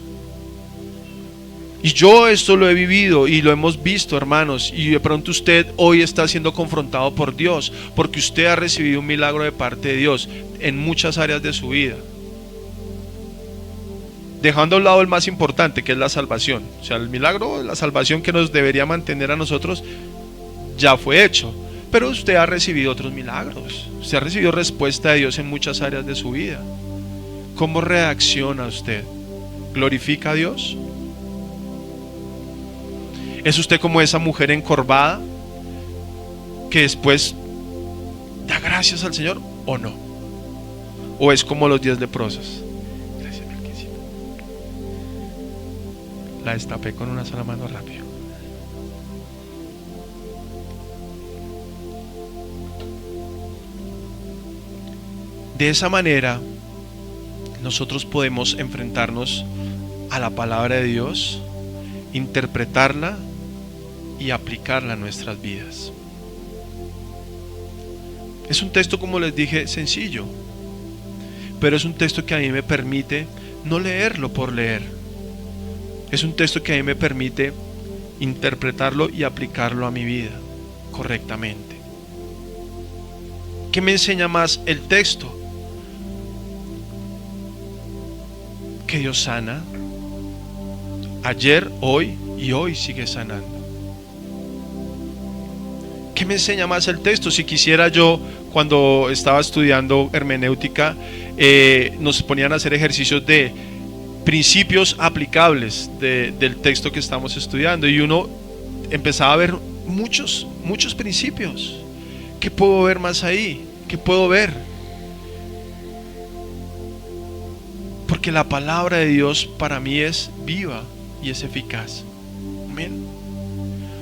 Y yo esto lo he vivido y lo hemos visto, hermanos. Y de pronto usted hoy está siendo confrontado por Dios, porque usted ha recibido un milagro de parte de Dios en muchas áreas de su vida. Dejando a un lado el más importante, que es la salvación. O sea, el milagro, la salvación que nos debería mantener a nosotros, ya fue hecho. Pero usted ha recibido otros milagros. Usted ha recibido respuesta de Dios en muchas áreas de su vida. ¿Cómo reacciona usted? ¿Glorifica a Dios? ¿Es usted como esa mujer encorvada que después da gracias al Señor o no? ¿O es como los 10 leprosos? Gracias, Melquisita. La destapé con una sola mano rápido. De esa manera, nosotros podemos enfrentarnos a la palabra de Dios, interpretarla y aplicarla a nuestras vidas. Es un texto, como les dije, sencillo, pero es un texto que a mí me permite no leerlo por leer. Es un texto que a mí me permite interpretarlo y aplicarlo a mi vida correctamente. ¿Qué me enseña más el texto? Que Dios sana ayer, hoy y hoy sigue sanando. ¿Qué me enseña más el texto? Si quisiera yo, cuando estaba estudiando hermenéutica, nos ponían a hacer ejercicios de principios aplicables del texto que estamos estudiando, y uno empezaba a ver muchos principios. ¿Qué puedo ver más ahí? ¿Qué puedo ver? Porque la palabra de Dios para mí es viva y es eficaz. Amén.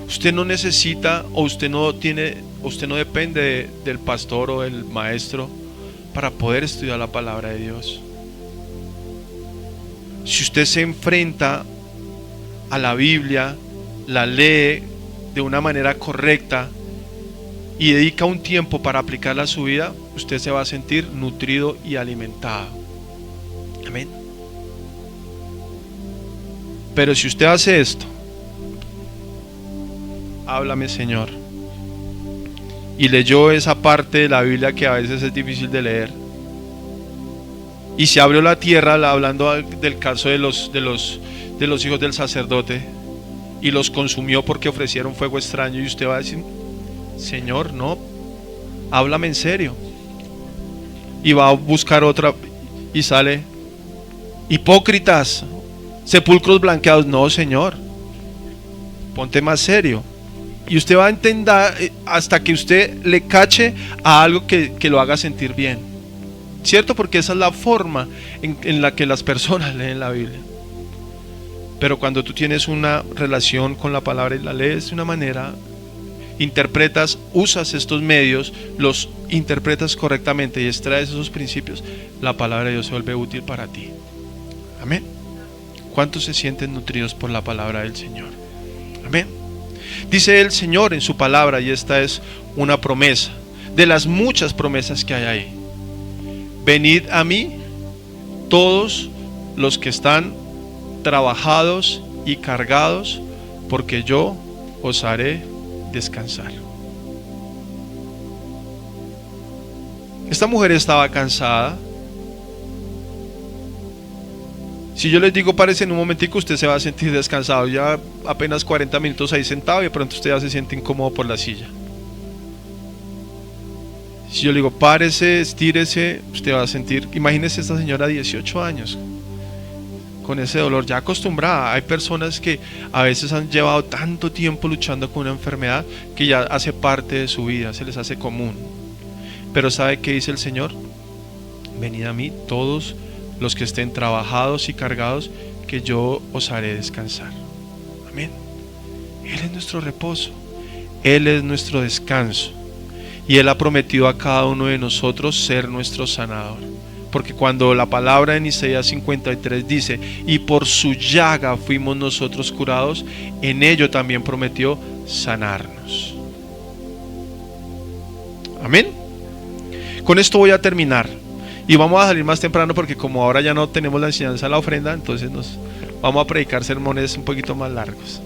Usted no necesita, o usted no depende del pastor o del maestro para poder estudiar la palabra de Dios. Si usted se enfrenta a la Biblia, la lee de una manera correcta y dedica un tiempo para aplicarla a su vida, usted se va a sentir nutrido y alimentado. Amén. Pero si usted hace esto, háblame, Señor, y leyó esa parte de la Biblia que a veces es difícil de leer, y se abrió la tierra, hablando del caso de los hijos del sacerdote, y los consumió porque ofrecieron fuego extraño, y usted va a decir: Señor, no, háblame en serio. Y va a buscar otra y sale: hipócritas, sepulcros blanqueados. No, Señor, ponte más serio. Y usted va a entender hasta que usted le cache a algo que lo haga sentir bien, ¿cierto? Porque esa es la forma en la que las personas leen la Biblia. Pero cuando tú tienes una relación con la palabra y la lees de una manera, interpretas, usas estos medios, los interpretas correctamente y extraes esos principios, la palabra de Dios se vuelve útil para ti. Amén. ¿Cuántos se sienten nutridos por la palabra del Señor? Amén. Dice el Señor en su palabra, y esta es una promesa de las muchas promesas que hay ahí: venid a mí todos los que están trabajados y cargados, porque yo os haré descansar. Esta mujer estaba cansada. Si yo les digo párese en un momentico, usted se va a sentir descansado. Ya apenas 40 minutos ahí sentado y de pronto usted ya se siente incómodo por la silla. Si yo le digo párese, estírese, usted va a sentir, imagínese esta señora de 18 años, con ese dolor, ya acostumbrada. Hay personas que a veces han llevado tanto tiempo luchando con una enfermedad que ya hace parte de su vida, se les hace común. Pero ¿sabe qué dice el Señor? Venid a mí todos los que estén trabajados y cargados, que yo os haré descansar. Amén. Él es nuestro reposo, Él es nuestro descanso, y Él ha prometido a cada uno de nosotros ser nuestro sanador. Porque cuando la palabra en Isaías 53 dice, y por su llaga fuimos nosotros curados, en ello también prometió sanarnos. Amén. Con esto voy a terminar. Y vamos a salir más temprano porque como ahora ya no tenemos la enseñanza de la ofrenda, entonces nos vamos a predicar sermones un poquito más largos.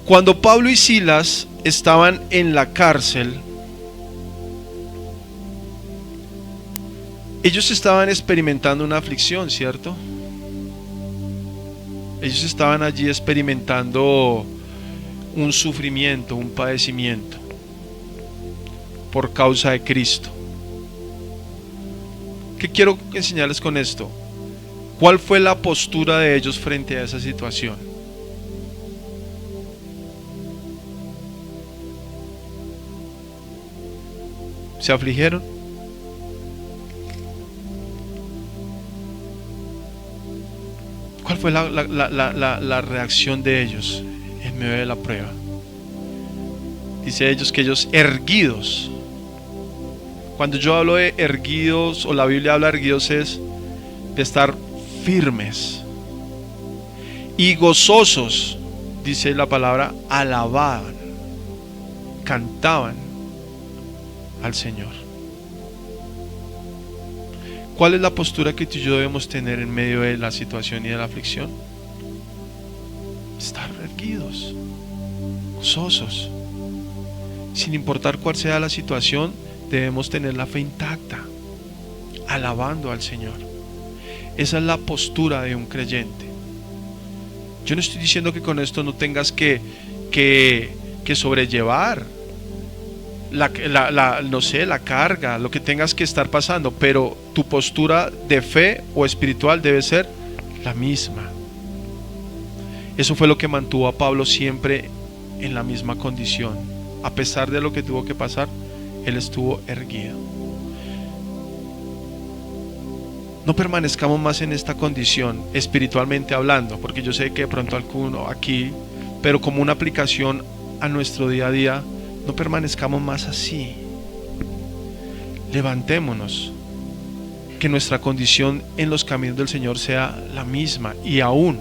Cuando Pablo y Silas estaban en la cárcel, ellos estaban experimentando una aflicción, ¿cierto? Ellos estaban allí experimentando un sufrimiento, un padecimiento por causa de Cristo. ¿Qué quiero enseñarles con esto? ¿Cuál fue la postura de ellos frente a esa situación? ¿Se afligieron? ¿Cuál fue la reacción de ellos en medio de la prueba? Dice ellos que ellos erguidos. Cuando yo hablo de erguidos, o la Biblia habla de erguidos, es de estar firmes y gozosos, dice la palabra, alababan, cantaban al Señor. ¿Cuál es la postura que tú y yo debemos tener en medio de la situación y de la aflicción? Estar erguidos, gozosos. Sin importar cuál sea la situación, debemos tener la fe intacta, alabando al Señor. Esa es la postura de un creyente. Yo no estoy diciendo que con esto no tengas que sobrellevar la carga, lo que tengas que estar pasando, pero tu postura de fe o espiritual debe ser la misma. Eso fue lo que mantuvo a Pablo siempre en la misma condición. A pesar de lo que tuvo que pasar, él estuvo erguido. No permanezcamos más en esta condición, espiritualmente hablando, porque yo sé que de pronto alguno aquí, pero como una aplicación a nuestro día a día, no permanezcamos más así. Levantémonos, que nuestra condición en los caminos del Señor sea la misma y aún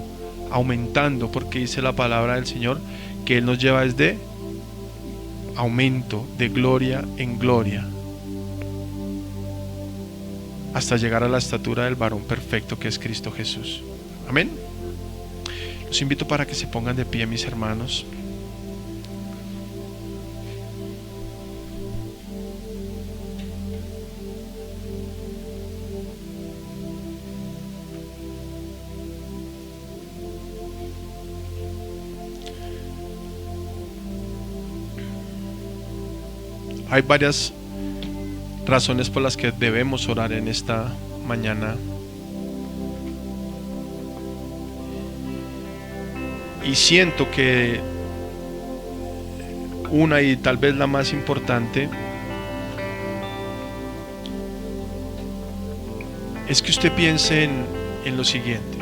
aumentando, porque dice la palabra del Señor que Él nos lleva desde aumento, de gloria en gloria, hasta llegar a la estatura del varón perfecto que es Cristo Jesús. Amén. Los invito para que se pongan de pie, mis hermanos. Hay varias razones por las que debemos orar en esta mañana. Y siento que una, y tal vez la más importante, es que usted piense en lo siguiente.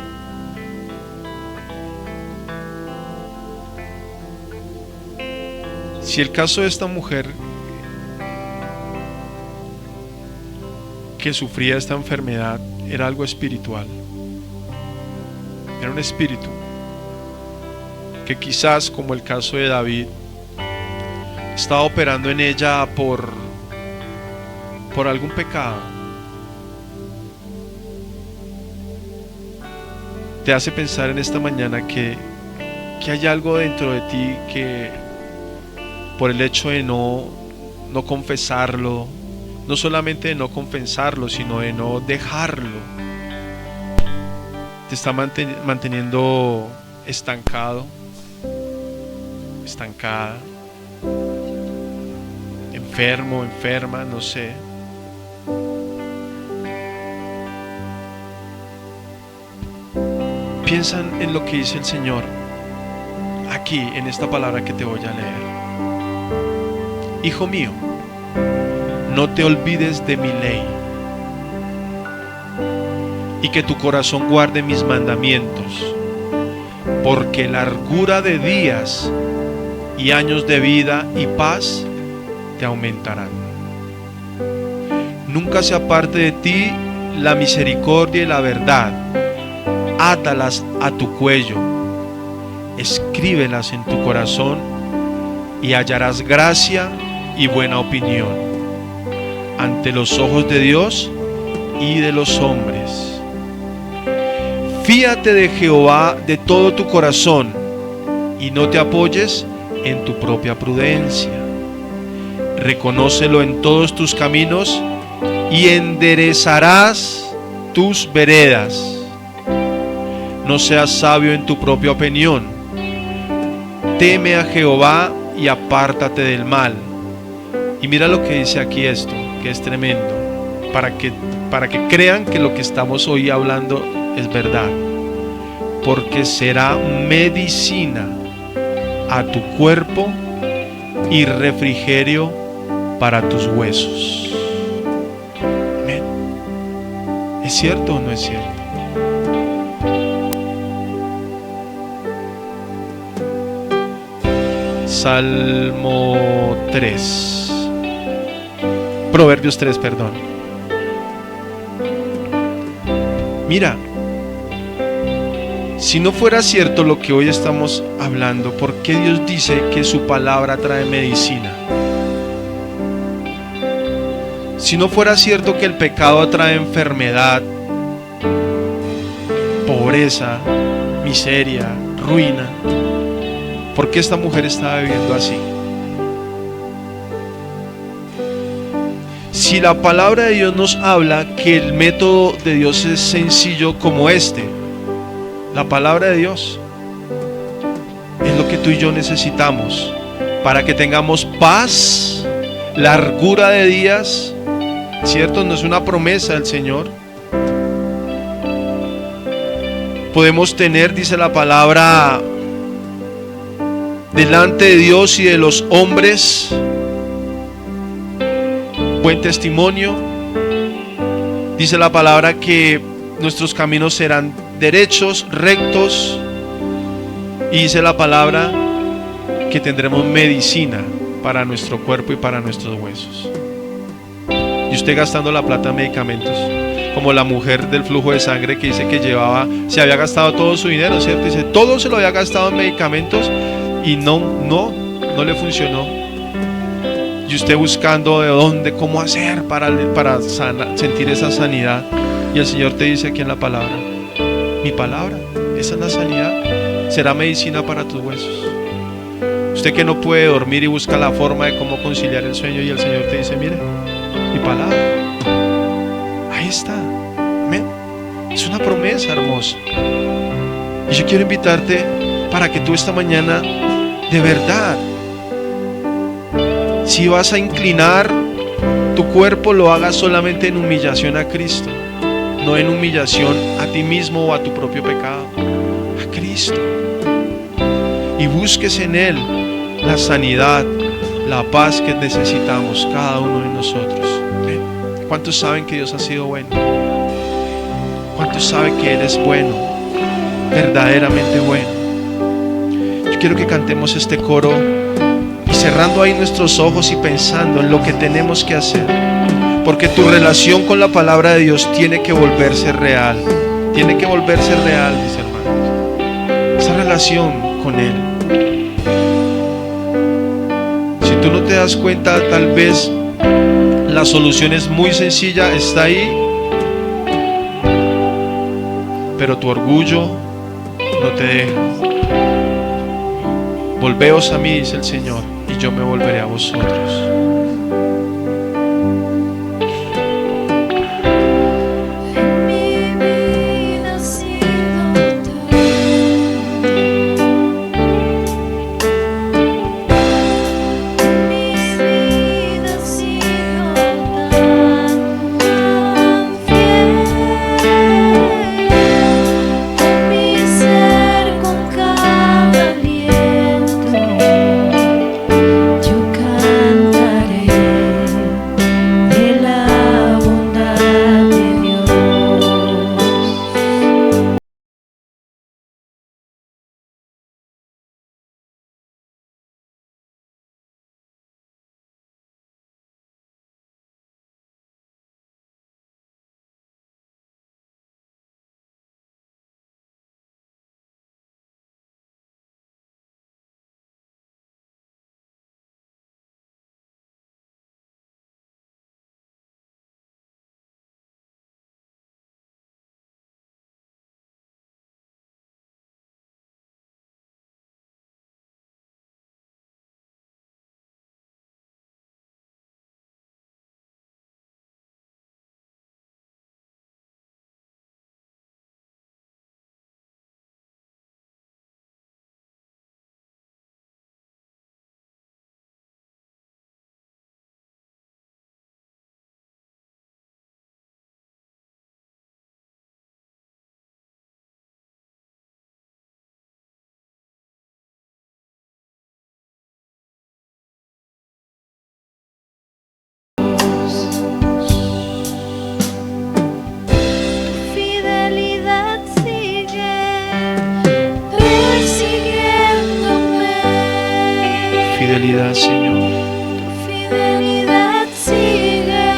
Si el caso de esta mujer que sufría esta enfermedad era algo espiritual, era un espíritu que quizás, como el caso de David, estaba operando en ella por algún pecado, te hace pensar en esta mañana que hay algo dentro de ti que, por el hecho de no confesarlo, no solamente de no confesarlo, sino de no dejarlo, te está manteniendo estancado, estancada, enfermo, enferma, no sé. piensa en lo que dice el Señor aquí en esta palabra que te voy a leer. Hijo mío, no te olvides de mi ley, y que tu corazón guarde mis mandamientos, porque largura de días y años de vida y paz te aumentarán. Nunca se aparte de ti la misericordia y la verdad. Átalas a tu cuello, escríbelas en tu corazón, y hallarás gracia y buena opinión ante los ojos de Dios y de los hombres. Fíate de Jehová de todo tu corazón, y no te apoyes en tu propia prudencia. Reconócelo en todos tus caminos, y enderezarás tus veredas. No seas sabio en tu propia opinión. Teme a Jehová y apártate del mal. Y mira lo que dice aquí esto, que es tremendo, para que crean que lo que estamos hoy hablando es verdad. Porque será medicina a tu cuerpo y refrigerio para tus huesos. Amén. ¿Es cierto o no es cierto? Salmo 3. Proverbios 3, perdón. Mira, si no fuera cierto lo que hoy estamos hablando, ¿por qué Dios dice que su palabra trae medicina? Si no fuera cierto que el pecado trae enfermedad, pobreza, miseria, ruina, ¿por qué esta mujer estaba viviendo así? Si la palabra de Dios nos habla que el método de Dios es sencillo como este, la palabra de Dios es lo que tú y yo necesitamos para que tengamos paz, largura de días, ¿cierto? No es una promesa del Señor. Podemos tener, dice la palabra, delante de Dios y de los hombres buen testimonio. Dice la palabra que nuestros caminos serán derechos, rectos, y dice la palabra que tendremos medicina para nuestro cuerpo y para nuestros huesos. Y usted gastando la plata en medicamentos, como la mujer del flujo de sangre que dice que se había gastado todo su dinero, ¿cierto? Dice, todo se lo había gastado en medicamentos y no le funcionó. Y usted buscando de dónde, cómo hacer para sentir esa sanidad. Y el Señor te dice aquí en la palabra, mi palabra, esa es la sanidad, será medicina para tus huesos. Usted que no puede dormir y busca la forma de cómo conciliar el sueño, y el Señor te dice, mire, mi palabra, ahí está. Amén. Es una promesa hermosa. Y yo quiero invitarte para que tú esta mañana, de verdad, si vas a inclinar tu cuerpo, lo hagas solamente en humillación a Cristo, no en humillación a ti mismo o a tu propio pecado, a Cristo. Y busques en Él la sanidad, la paz que necesitamos cada uno de nosotros. ¿Ven? ¿Cuántos saben que Dios ha sido bueno? ¿Cuántos saben que Él es bueno? Verdaderamente bueno. Yo quiero que cantemos este coro y cerrando ahí nuestros ojos y pensando en lo que tenemos que hacer, porque tu relación con la palabra de Dios tiene que volverse real. Tiene que volverse real, mis hermanos, esa relación con Él. Si tú no te das cuenta, tal vez la solución es muy sencilla, está ahí, pero tu orgullo no te deja. Volveos a mí, dice el Señor, y yo me volveré a vosotros. Mi fidelidad, Señor.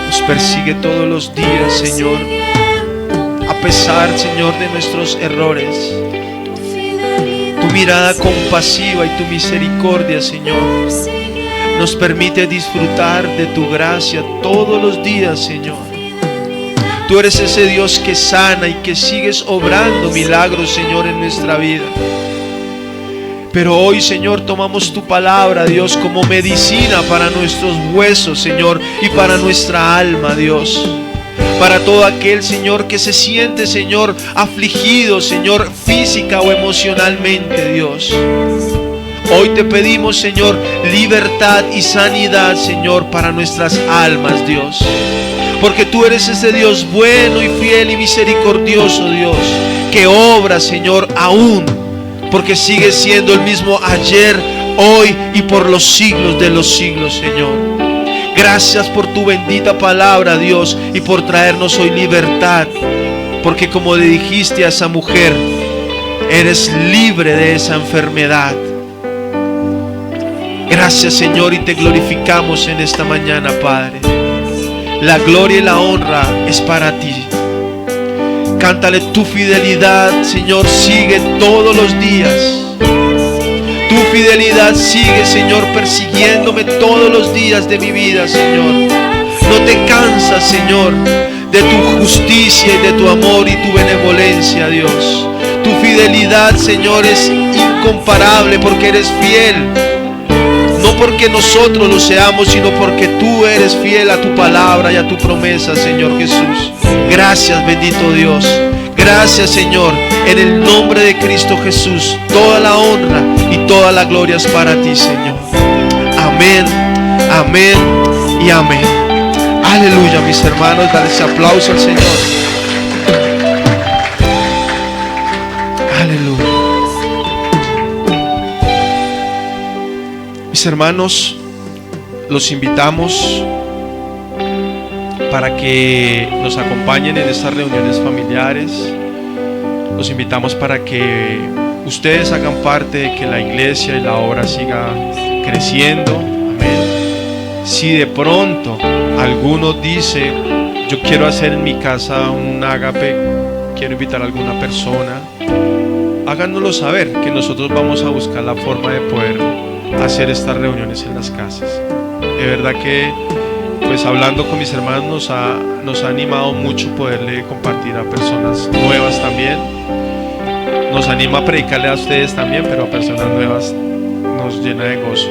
Nos persigue todos los días, Señor, a pesar, Señor, de nuestros errores. Tu mirada compasiva y tu misericordia, Señor, nos permite disfrutar de tu gracia todos los días, Señor. Tú eres ese Dios que sana y que sigues obrando milagros, Señor, en nuestra vida. Pero hoy, Señor, tomamos tu palabra, Dios, como medicina para nuestros huesos, Señor, y para nuestra alma, Dios. Para todo aquel, Señor, que se siente, Señor, afligido, Señor, física o emocionalmente, Dios. Hoy te pedimos, Señor, libertad y sanidad, Señor, para nuestras almas, Dios. Porque tú eres ese Dios bueno y fiel y misericordioso, Dios, que obra, Señor, aún, porque sigues siendo el mismo ayer, hoy y por los siglos de los siglos, Señor. Gracias por tu bendita palabra, Dios, y por traernos hoy libertad. Porque como le dijiste a esa mujer, eres libre de esa enfermedad. Gracias, Señor, y te glorificamos en esta mañana, Padre. La gloria y la honra es para ti. Cántale: tu fidelidad, Señor, sigue todos los días. Tu fidelidad sigue, Señor, persiguiéndome todos los días de mi vida, Señor. No te cansas, Señor, de tu justicia y de tu amor y tu benevolencia, Dios. Tu fidelidad, Señor, es incomparable porque eres fiel. No porque nosotros lo seamos, sino porque tú eres fiel a tu palabra y a tu promesa, Señor Jesús. Gracias, bendito Dios. Gracias, Señor. En el nombre de Cristo Jesús, toda la honra y toda la gloria es para ti, Señor. Amén, amén y amén. Aleluya, mis hermanos. Dale ese aplauso al Señor. Aleluya. Mis hermanos, los invitamos para que nos acompañen en estas reuniones familiares. Los invitamos para que ustedes hagan parte de que la iglesia y la obra siga creciendo. Amén. Si de pronto alguno dice: yo quiero hacer en mi casa un ágape, quiero invitar a alguna persona, háganoslo saber, que nosotros vamos a buscar la forma de poder hacer estas reuniones en las casas. De verdad que, pues hablando con mis hermanos, nos ha animado mucho poderle compartir a personas nuevas también. Nos anima a predicarle a ustedes también, pero a personas nuevas nos llena de gozo.